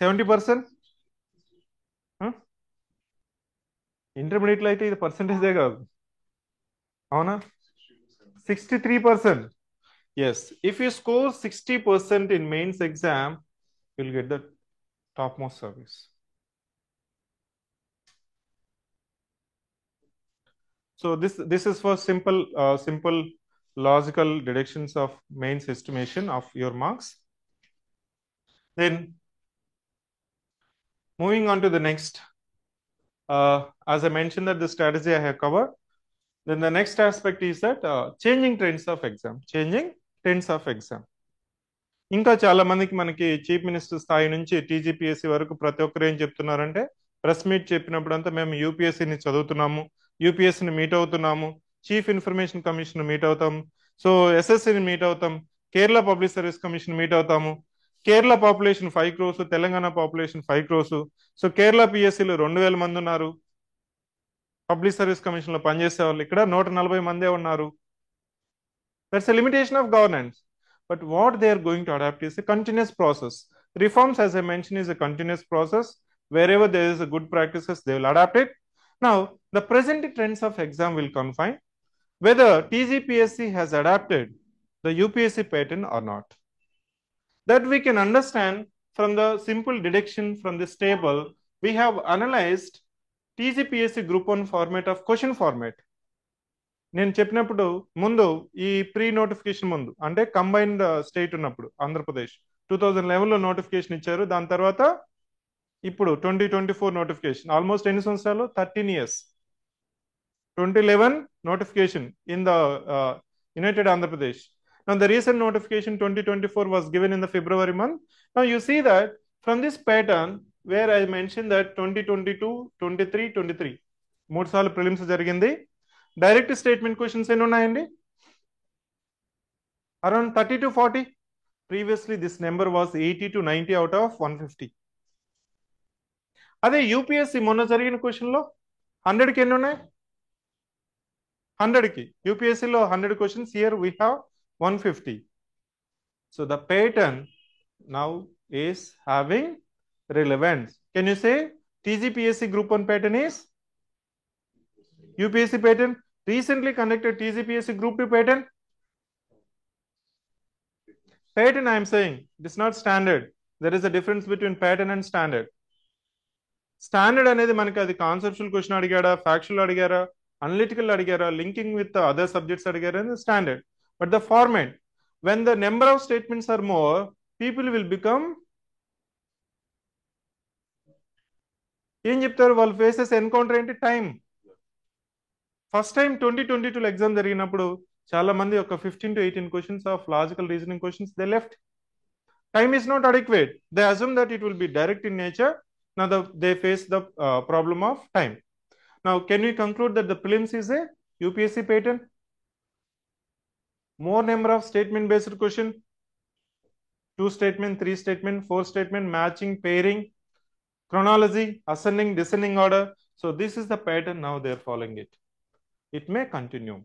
S1: 70%. ఇంటర్మీడియట్లో అయితే ఇది పర్సెంటేజే కాదు, అవునా? 63%. Yes, if you score 60% in mains exam, you'll get the topmost service. So this is for simple logical deductions of mains estimation of your marks. Then moving on to the next, as I mentioned that the strategy I have covered. Then the next aspect is that changing trends of exam. Changing trends of exam. ఇంకా చాలా మందికి మనకి chief minister స్థాయి నుంచి TGPSC వరకు ప్రతి ఒక్కరు ఏం చెప్తున్నారంటే, ప్రెస్ మీట్ చెప్పినప్పుడు అంతా మేము యూపీఎస్సీని చదువుతున్నాము, యూపీఎస్సీని మీట్ అవుతున్నాము, చీఫ్ ఇన్ఫర్మేషన్ కమిషన్ మీట్ అవుతాం, సో ఎస్ఎస్సీని మీట్ అవుతాం, Kerala public service commission meet అవుతాము, Kerala population 5 crores, Telangana population 5 crores, so Kerala పిఎస్సీలో 2000 మంది ఉన్నారు, పబ్లిక్ సర్వీస్ కమిషన్ లో పనిచేసే వాళ్ళు ఇక్కడ 140 మందే ఉన్నారు. That's a limitation of governance. But what they are going to adapt is a continuous process. Reforms, as I mentioned, is a continuous process. Wherever there is a good practices, they will adapt it. Now, the present trends of exam will confine whether TGPSC has adapted the UPSC pattern or not. That we can understand from the simple deduction from this table. We have analyzed TGPSC Group 1 format of question format. నేను చెప్పినప్పుడు ముందు ఈ pre notification ముందు అంటే combined state ఉన్నప్పుడు Andhra Pradesh 2011లో notification ఇచ్చారు. దాని తర్వాత ఇప్పుడు 2024 నోటిఫికేషన్, ఆల్మోస్ట్ ఎన్ని సంవత్సరాలు? 13 years. 2011 notification in the United Andhra Pradesh. Now the recent notification 2024 was given in the February month. Now you see that from this pattern where I mentioned that 2022, 23, 23 మూడు సార్లు prelims జరిగింది. Direct statement questions ఎన్ని ఉన్నాయండి? Around 30 to 40. Previously this number was 80 to 90 out of 150. అదే UPSC మొన్న జరిగిన question లో 100కి ఎన్ని ఉన్నాయి? 100కి యూపీఎస్సీలో 100 questions, here we have 150. So the pattern now is having relevance. Can you say TGPSC Group 1 pattern is UPSC pattern? Recently conducted TGPSC Group 2 pattern? Pattern I am saying, it is not standard. There is a difference between pattern and standard. Standard అనేది మనకి అది conceptual question అడిగారా, factual అడిగారా, analytical అడిగారా, linking with other subjects అడిగారా, standard. But the format, when the number of statements are more, people will become ఏం చెప్తారు, వాళ్ళు ఫేసెస్ ఎన్కౌంటర్ ఏంటి? టైం. ఫస్ట్ టైం 2022 ఎగ్జామ్ జరిగినప్పుడు చాలా మంది ఒక 15 to 18 questions of logical reasoning questions they left. Time is not adequate. They assume that it will be direct in nature. Now they face the problem of time. Now can we conclude that the prelims is a UPSC pattern? More number of statement based question, 2 statement, 3 statement, 4 statement, matching, pairing, chronology, ascending, descending order. So this is the pattern. Now they are following it. It may continue.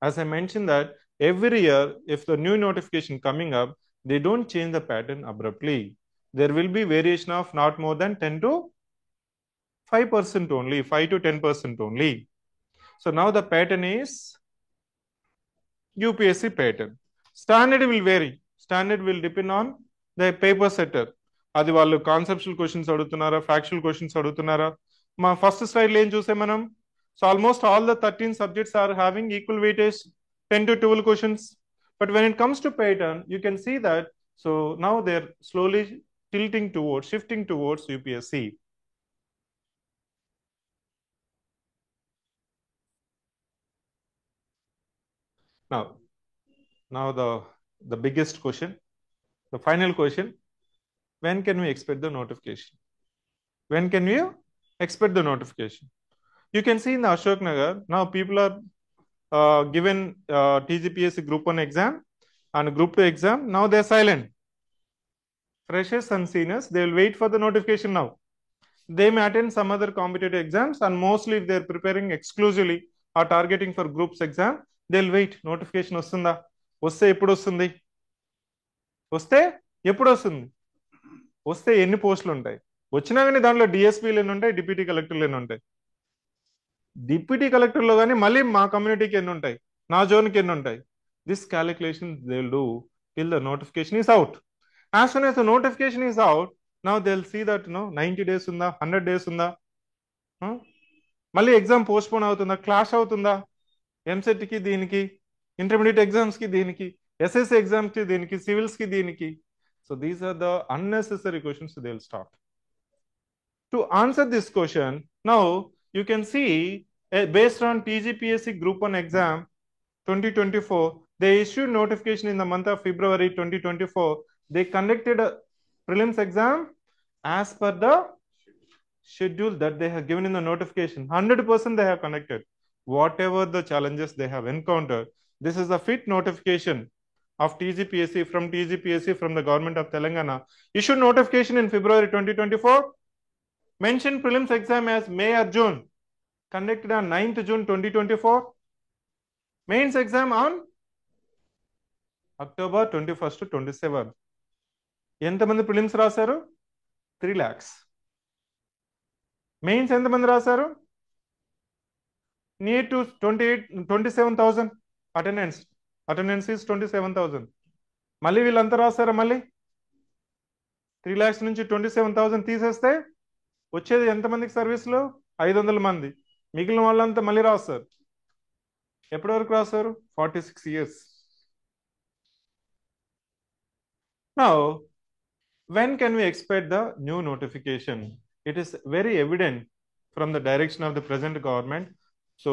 S1: As I mentioned that every year, if the new notification coming up, they don't change the pattern abruptly. There will be variation of not more than 10 to 5% only, 5 to 10% only. So now the pattern is UPSC pattern. Standard will vary. Standard will depend on the paper setter. అది వాళ్ళు conceptual questions అడుగుతున్నారా, factual questions అడుగుతున్నారా? మా first స్లైడ్లో ఏం చూసే మనం? So almost all the 13 subjects are having equal weightage, 10 to 12 questions. But when it comes to pattern, you can see that, so now they're slowly shifting towards UPSC. Now the biggest question, the final question, when can we expect the notification? When can we expect the notification? You can see in the Ashok Nagar, now people are given TGPSC Group 1 exam and Group 2 exam. Now they are silent. Freshers and seniors, they will wait for the notification now. They may attend some other competitive exams, and mostly if they are preparing exclusively or targeting for groups exam, they'll wait. Notification వస్తుందా, వస్తే ఎప్పుడు వస్తుంది, వస్తే ఎప్పుడు వస్తుంది, వస్తే ఎన్ని పోస్టులు ఉంటాయి, వచ్చినా కానీ దాంట్లో డిఎస్పీలు ఎన్ని ఉంటాయి, డిప్యూటీ కలెక్టర్లు ఎన్ని ఉంటాయి, డిప్యూటీ కలెక్టర్లో కానీ మళ్ళీ మా కమ్యూనిటీకి ఎన్ని ఉంటాయి, నా జోన్కి ఎన్ని ఉంటాయి. This calculation they will do till the notification is out. As soon as the notification is out, now they'll see that 90 days ఉందా, 100 days ఉందా, మళ్ళీ ఎగ్జామ్ పోస్ట్పోన్ అవుతుందా, క్లాష్ అవుతుందా, ఎంసెట్కి దీనికి, ఇంటర్మీడియట్ ఎగ్జామ్స్కి దీనికి, ఎస్ఎస్సి ఎగ్జామ్స్కి దీనికి, సివిల్స్కి దీనికి. So these are the unnecessary questions they will start. To answer this question, now you can see based on TGPSC Group 1 exam 2024, they issued notification in the month of February 2024. They conducted a prelims exam as per the schedule that they have given in the notification. 100% they have conducted. Whatever the challenges they have encountered, this is a fit notification of TGPSC from the government of Telangana. Issued notification in February 2024. Mentioned prelims exam as May or June. Conducted on 9th June 2024. Mains exam on October 21st to 27th. ఎంతమంది prelims రాశారు, 3 lakhs. Mains ఎంతమంది రాశారు, near to 27,000. Attendance is 27,000. మళ్ళీ వీళ్ళంతా రాశారా, మళ్ళీ 3 lakhs నుంచి 27,000 తీసేస్తే వచ్చేది ఎంతమందికి సర్వీస్లో, 500 మంది. మిగిలిన వాళ్ళంతా మళ్ళీ రాస్తారు. ఎప్పటి వరకు రాస్తారు, 46 years. Now, when can we expect the new notification? It is very evident from the direction of the present government. So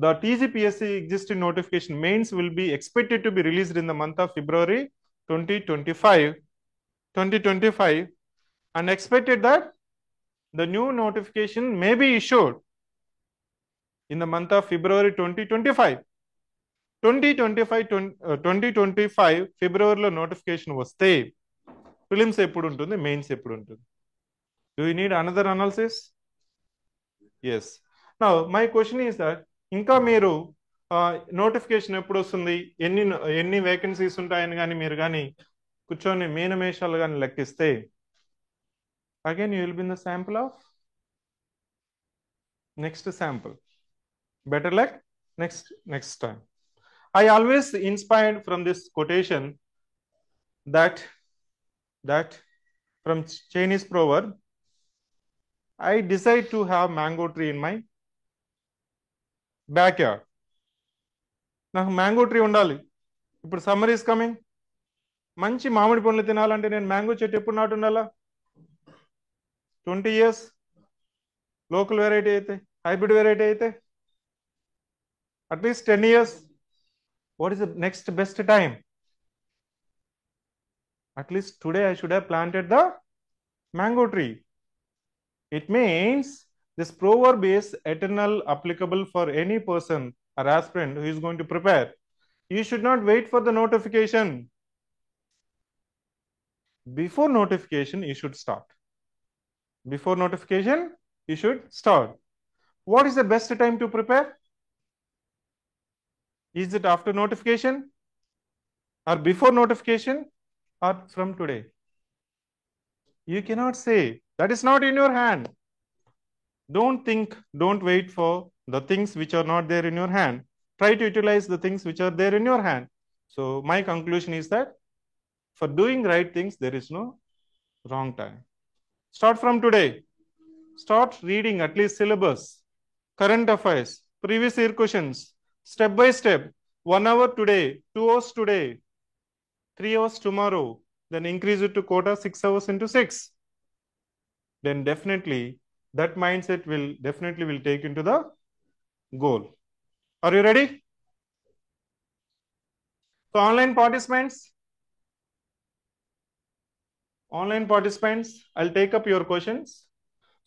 S1: the TGPSC existing notification mains will be expected to be released in the month of February 2025, and expected that the new notification may be issued in the month of February 2025. 2025 ఫిబ్రవరిలో notification వస్తే prelims ఎప్పుడు ఉంటుంది, mains ఎప్పుడు ఉంటుంది? Do you need another analysis? Yes. Now my question is that ఇంకా మీరు notification ఎప్పుడు వస్తుంది, ఎన్ని వేకెన్సీస్ ఉంటాయని కానీ మీరు కానీ కూర్చొని మీనమేషాలు కానీ లెక్కిస్తే, again you will be in the sample of next sample. Better luck next time. I always inspired from this quotation that from Chinese proverb, I decide to have mango tree in my backyard. నాకు mango tree ఉండాలి. ఇప్పుడు summer is coming, మంచి మామిడి పండ్లు తినాలంటే నేను mango చెట్టు ఎప్పుడు నాటు ఉండాలా, 20 years. లోకల్ వెరైటీ అయితే, హైబ్రిడ్ వెరైటీ అయితే at least 10 years. What is the next best time? At least today I should have planted the mango tree. It means this proverb is eternal applicable for any person or aspirant who is going to prepare. You should not wait for the notification. Before notification, you should start. Before notification, you should start. What is the best time to prepare? Is it after notification, or before notification, or from today? You cannot say. That is not in your hand. Don't wait for the things which are not there in your hand. Try to utilize the things which are there in your hand. So my conclusion is that for doing right things, there is no wrong time. Start from today. Start reading at least syllabus, current affairs, previous year questions, step by step. 1 hour today, 2 hours today, 3 hours tomorrow, then increase it to quota 6 hours into 6. Then definitely that mindset will take into the goal. Are you ready? So online participants, I'll take up your questions.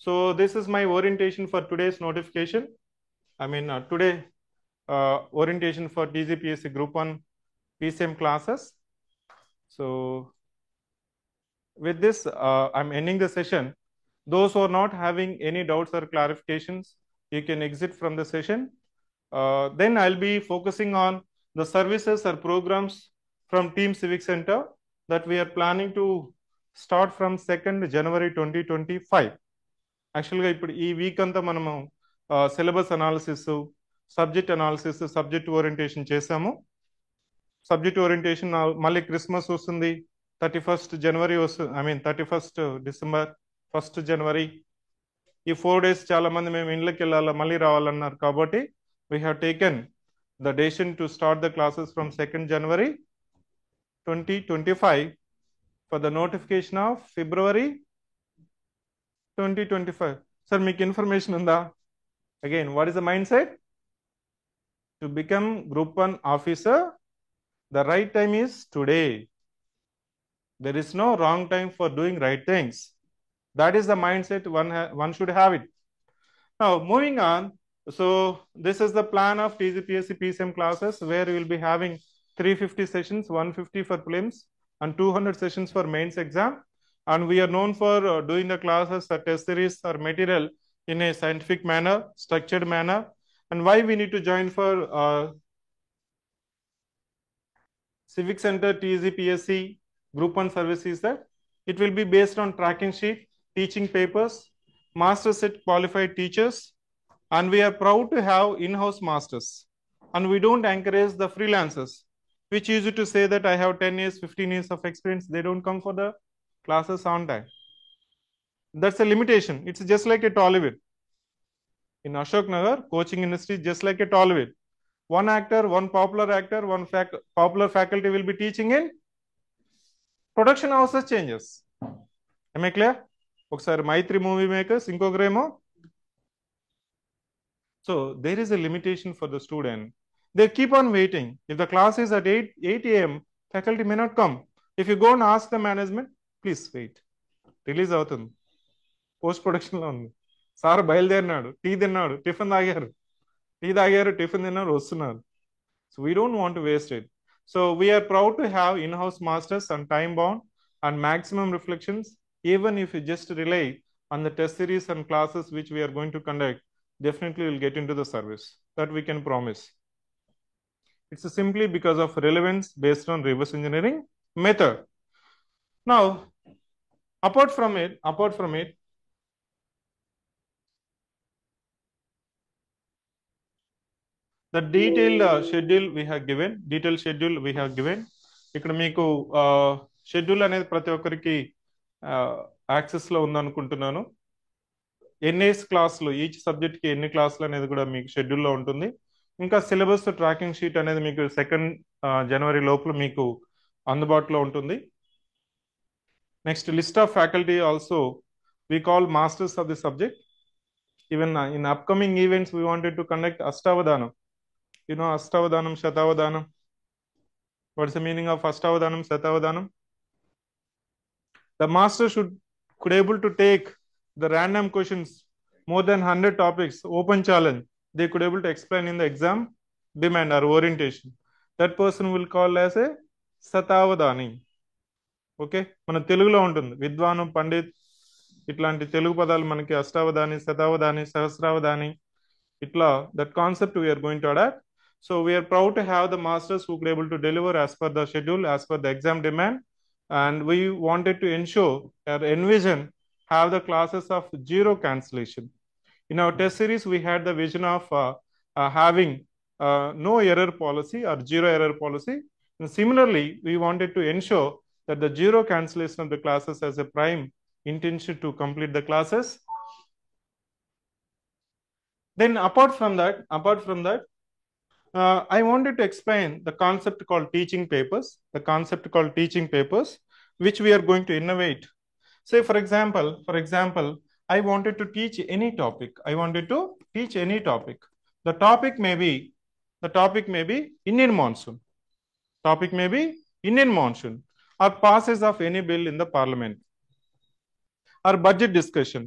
S1: So this is my orientation for today's notification. Today orientation for TGPSC Group 1 PCM classes. So with this, I'm ending the session. Those who are not having any doubts or clarifications, you can exit from the session. Then I'll be focusing on the services or programs from Team Civic Center that we are planning to start from 2nd January 2025. యాక్చువల్గా ఇప్పుడు ఈ week అంతా మనము syllabus analysis, subject analysis, subject orientation చేసాము. Subject orientation మళ్ళీ Christmas వస్తుంది, 31st జనవరి వస్తుంది, 31st December, 1st జనవరి. ఈ 4 days చాలా మంది మేము ఇండ్లకి వెళ్ళాలా మళ్ళీ రావాలన్నారు. కాబట్టి we have taken the decision to start the classes from 2nd January 2025 for the notification off February 2025. Sir మీకు ఇన్ఫర్మేషన్ ఉందా? Again what is the mind set? To become group 1 officer, the right time is today. There is no wrong time for doing right things. That is the mindset one should have it. Now moving on, so this is the plan of TGPSC PCM classes, where we will be having 350 sessions, 150 for prelims and 200 sessions for mains exam. And we are known for doing the classes or test series or material in a scientific manner, structured manner. And why we need to join for Civic Center TGPSC Group 1 service is that it will be based on tracking sheet, teaching papers, master set qualified teachers, and we are proud to have in-house masters. And we don't encourage the freelancers, which used to say that I have 10 years, 15 years of experience. They don't come for the classes on time. That's a limitation. It's just like a Tollywood. In Ashok Nagar, coaching industry is just like a Tollywood. One actor, one popular actor, one popular faculty will be teaching in production houses changes. Am I clear? Oksari Maitri movie makers, inkokremo. So there is a limitation for the student. They keep on waiting. If the class is at 8 a.m., faculty may not come. If you go and ask the management, please wait. Release అవుతుంది, post ప్రొడక్షన్లో ఉంది, sir బయలుదేరినాడు, tea తిన్నాడు, tiffin తాగారు, tiffin తిన్నారు, వస్తున్నారు. So we don't want to waste it. So we are proud to have in-house masters and time bound and maximum reflections. Even if you just rely on the test series and classes which we are going to conduct, definitely will get into the service. That we can promise. It's simply because of relevance based on reverse engineering method. Now, apart from it, the detailed schedule we have given. ఇక్కడ మీకు schedule అనేది ప్రతి ఒక్కరికి యాక్సెస్లో ఉందనుకుంటున్నాను. NAS క్లాసులు, each సబ్జెక్ట్కి ఎన్ని క్లాసులు అనేది కూడా మీకు షెడ్యూల్లో ఉంటుంది. ఇంకా సిలబస్ ట్రాకింగ్ షీట్ అనేది మీకు 2nd January లోపల మీకు అందుబాటులో ఉంటుంది. Next list of faculty also we call masters of the subject. Even in upcoming events we wanted to conduct Astavadhanam. You know Astavadhanam, Shatavadhanam. What is the meaning of Astavadhanam, Shatavadhanam? The master could able to take the random questions, more than 100 topics, open challenge. They could able to explain in the exam demand or orientation. That person will call as a Satavadhani. Okay, మన తెలుగులో ఉంటుంది విద్వాను, పండిత్, ఇట్లాంటి తెలుగు పదాలు మనకి అష్టావధాని, శతావధాని, సహస్రావధాని, itla that concept we are going to adapt. So we are proud to have the masters who could able to deliver as per the schedule, as per the exam demand, and we wanted to ensure or envision have the classes of zero cancellation. In our test series we had the vision of having no error policy or zero error policy, and similarly we wanted to ensure that the zero cancellation of the classes as a prime intention to complete the classes. Then apart from that, I wanted to explain the concept called teaching papers, which we are going to innovate. Say for example, I wanted to teach any topic. The topic may be Indian monsoon. Or passage of any bill in the parliament, or budget discussion.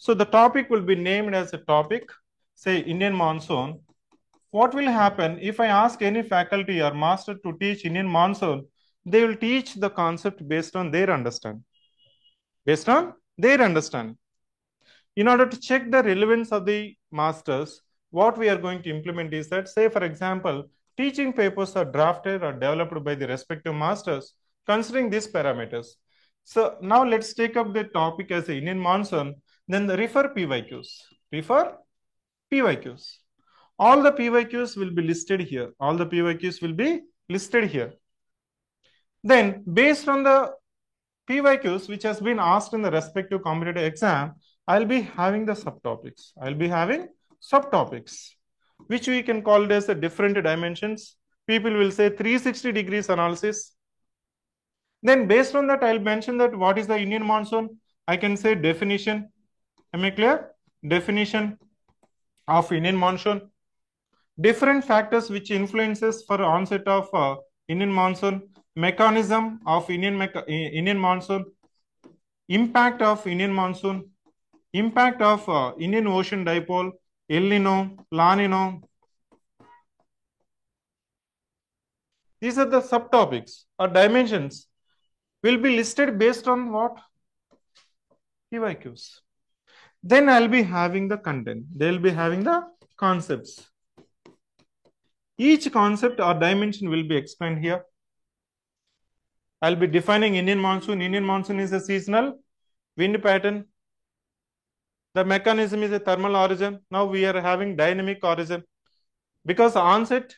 S1: So the topic will be named as a topic, say Indian monsoon. What will happen if I ask any faculty or master to teach Indian monsoon? They will teach the concept based on their understanding. In order to check the relevance of the masters, what we are going to implement is that, say for example, Teaching papers are drafted or developed by the respective masters considering these parameters. So now let's take up the topic as a Indian monsoon, then refer PYQs. Refer PYQs. All the PYQs will be listed here. All the PYQs will be listed here. Then based on the PYQs which has been asked in the respective competitive exam, I'll be having the subtopics. I'll be having subtopics, which we can call it as a different dimensions. People will say 360 degrees analysis. Then based on that, I'll mention that what is the Indian monsoon. I can say definition. Am I clear? Definition of Indian monsoon. Different factors which influences for onset of Indian monsoon. Mechanism of Indian monsoon. Impact of Indian monsoon. Impact of Indian Ocean Dipole, El Nino, La Nino. These are the subtopics or dimensions will be listed based on what? PYQs. Then I'll be having the content. They'll be having the concepts. Each concept or dimension will be explained here. I'll be defining Indian monsoon. Indian monsoon is a seasonal wind pattern. The mechanism is a thermal origin. Now we are having dynamic origin. Because onset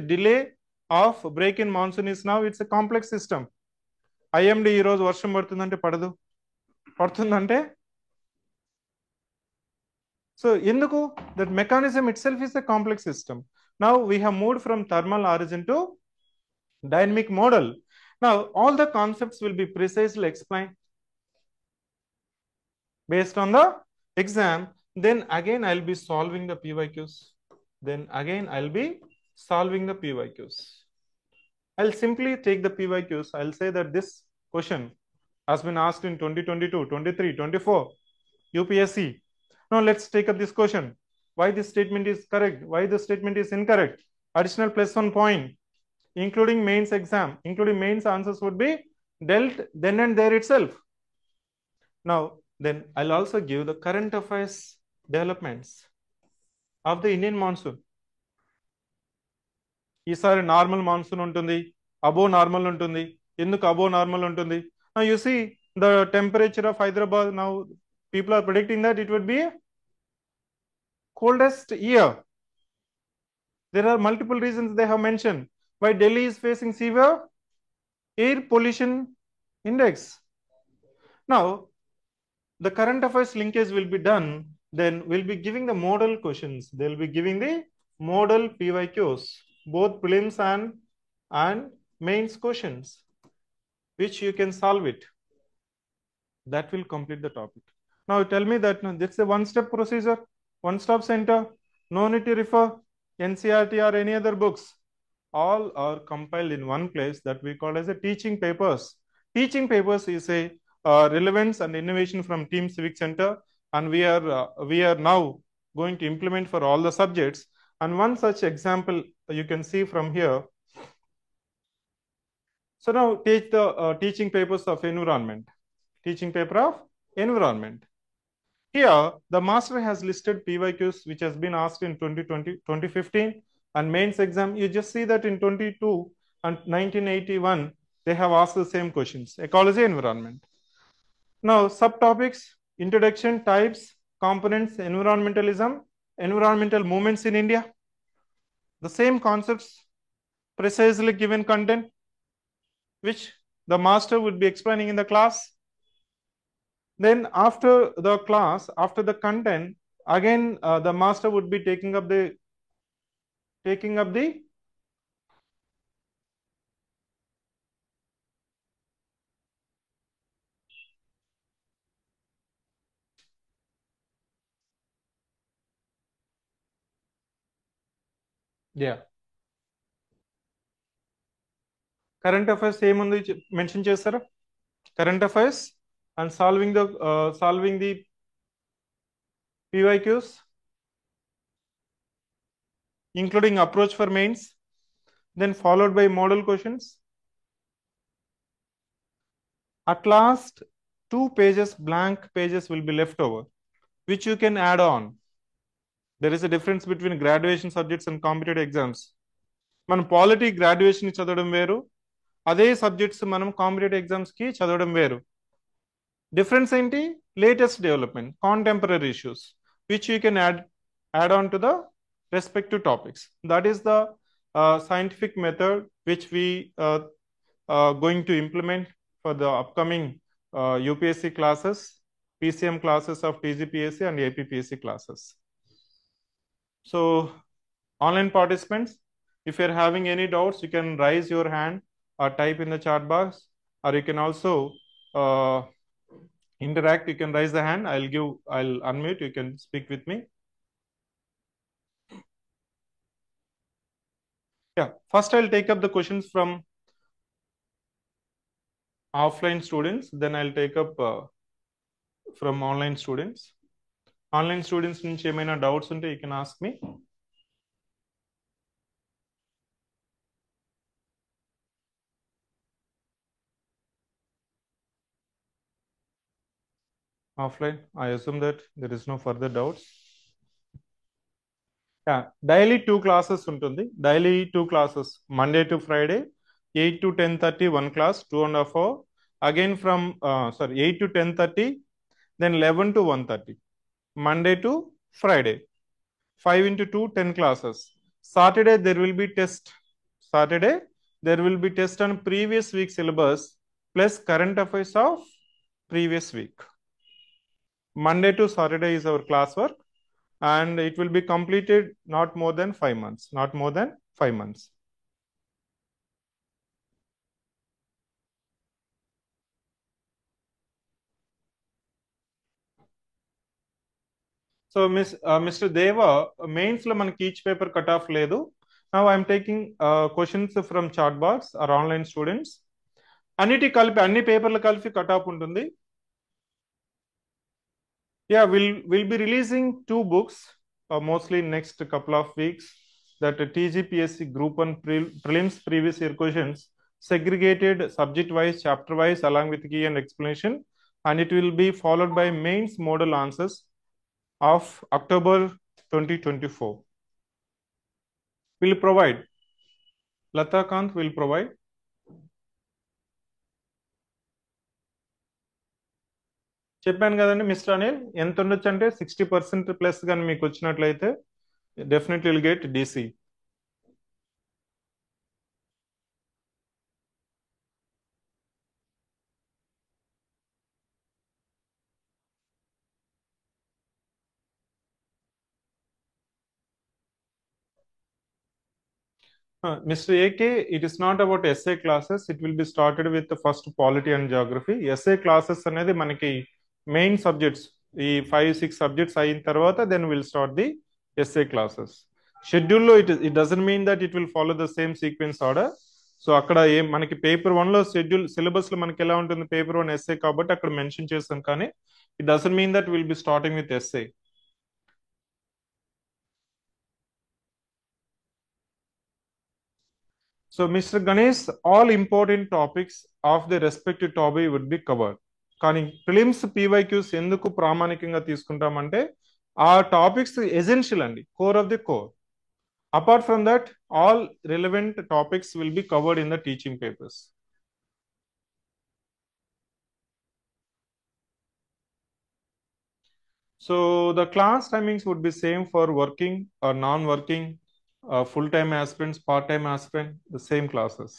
S1: delay of break in monsoon is now it's a complex system. IMD ఈ రోజు వర్షం పడుతుందంటే పడదు, పడుతుందంటే so ఎందుకు that mechanism itself is a complex system. Now we have moved from thermal origin to dynamic model. Now all the concepts will be precisely explained based on the exam. Then again I'll be solving the PYQs. Then again I'll be solving the PYQs. I'll simply take the PYQs. I'll say that this question has been asked in 2022, 23, 24 UPSC. Now let's take up this question. Why this statement is correct? Why the statement is incorrect? Additional +1 point, including mains exam, including mains answers would be dealt then and there itself. Now, then I'll also give the current affairs developments of the Indian monsoon. ఈసారి normal monsoon ఉంటుంది, అబో normal ఉంటుంది. ఎందుకు అబో normal ఉంటుంది? Now you see the temperature of Hyderabad, now people are predicting that it would be coldest year. There are multiple reasons they have mentioned why Delhi is facing severe air pollution index. Now the current affairs linkage will be done, then we'll be giving the model questions. They'll be giving the model PYQs, both prelims and mains questions, which you can solve it. That will complete the topic. Now tell me that this is a one-step procedure, one-stop center, no need to refer NCERT or any other books. All are compiled in one place that we call as a teaching papers. Teaching papers is a relevance and innovation from Team Civic Center, and we are now going to implement for all the subjects. And one such example you can see from here. So now take the teaching papers of environment. Teaching paper of environment. Here, the master has listed PYQs which has been asked in 2020, 2015 and mains exam. You just see that in 22 and 1981, they have asked the same questions, ecology, environment. Now, subtopics, introduction, types, components, environmentalism, environmental movements in India. The same concepts, precisely given content, which the master would be explaining in the class. Then after the class, after the content, again the master would be taking up the yeah. Current affairs ఏముంది mention చేస్తారా? Current affairs and solving the PYQs, including approach for mains, then followed by model questions. At last, 2 pages, blank pages will be left over, which you can add on. There is a difference between graduation subjects and competitive exams. మనం polity graduation చదవడం వేరు, అదే subjects మనం competitive ఎగ్జామ్స్కి చదవడం వేరు. Difference ఏంటి? Latest development, contemporary issues which you can add on to the respective topics. That is the scientific method which we going to implement for the upcoming UPSC classes, PCM classes of TGPSC and APPSC classes. So, online participants, if you're having any doubts, you can raise your hand or type in the chat box, or you can also interact. You can raise the hand. I'll unmute. You can speak with me. Yeah, first I'll take up the questions from offline students, then I'll take up from online students. Online students నుంచి ఏమైనా doubts ఉంటే you can ask me. Offline, I assume that there is no further doubts. Yeah, daily 2 classes ఉంటుంది. Daily 2 classes, Monday to Friday, 8 to 10:30 one class, 2.5 hour. Again from 8 to 10:30, then 11 to 1:30. Monday to Friday, 5 into 2, 10 classes. Saturday there will be test. Saturday there will be test on previous week syllabus plus current affairs of previous week. Monday to Saturday is our classwork, and it will be completed not more than 5 months. Not more than 5 months. So Mr. Deva, mains lo manaki each paper cut off ledu. Now I am taking questions from chat box or online students. అన్నిటి కలిపి అన్ని పేపర్లు కలిపి cut off ఉంటుంది. Yeah, we'll be releasing 2 books mostly next couple of weeks. That TGPSC Group 1 prelims previous year questions, segregated subject wise, chapter wise, along with key and explanation, and it will be followed by mains model answers of October 2024. Will provide. Lata Kant will provide. చెప్పాను కదండి mister Anil, ఎంత ఉండొచ్చు అంటే 60% plus కానీ మీకు వచ్చినట్లయితే definitely will get DC. Mr. AK, it is not about essay classes. It will be started with the first polity and geography. Essay classes అనేది మనకి మెయిన్ సబ్జెక్ట్స్ ఈ 5-6 సబ్జెక్ట్స్ అయిన తర్వాత then will start the essay classes. షెడ్యూల్లో it doesn't mean that it will follow the same sequence order. సో అక్కడ మనకి paper 1లో schedule సిలబస్లో మనకి ఎలా ఉంటుంది, పేపర్ 1 essay కాబట్టి అక్కడ మెన్షన్ చేస్తాం, కానీ it doesn't mean that will be starting with essay. So, Mr. Ganesh, all important topics of the respective topic would be covered. కానీ ప్రిలిమ్స్ PYQs ఎందుకు ప్రామాణికంగా తీసుకుంటామంటే ఆ టాపిక్స్ ఎసెన్షియల్ అండి, core of the core. Apart from that all relevant topics will be covered in the teaching papers. So the class timings would be same for working or non-working, full-time aspirants, part-time aspirant, the same classes.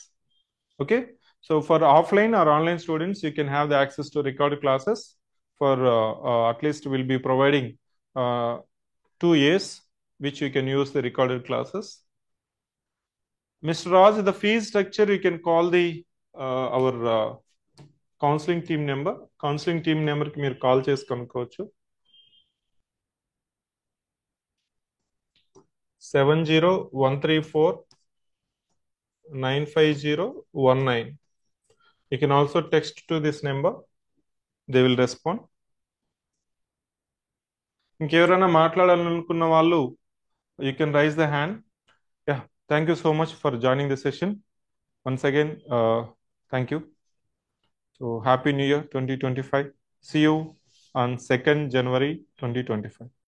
S1: Okay, so for offline or online students, you can have the access to recorded classes for at least we'll be providing 2 years which you can use the recorded classes. Mr. Raj, the fees structure you can call the our counseling team number. Counseling team number ki meer call chesi kanukochu. 70-134-95019. You can also text to this number. They will respond. ఇంకెవరైనా మాట్లాడాలనుకున్న వాళ్ళు you can raise the hand. Yeah, thank you so much for joining the session. Once again, thank you. So happy New Year 2025. See you on 2nd January 2025.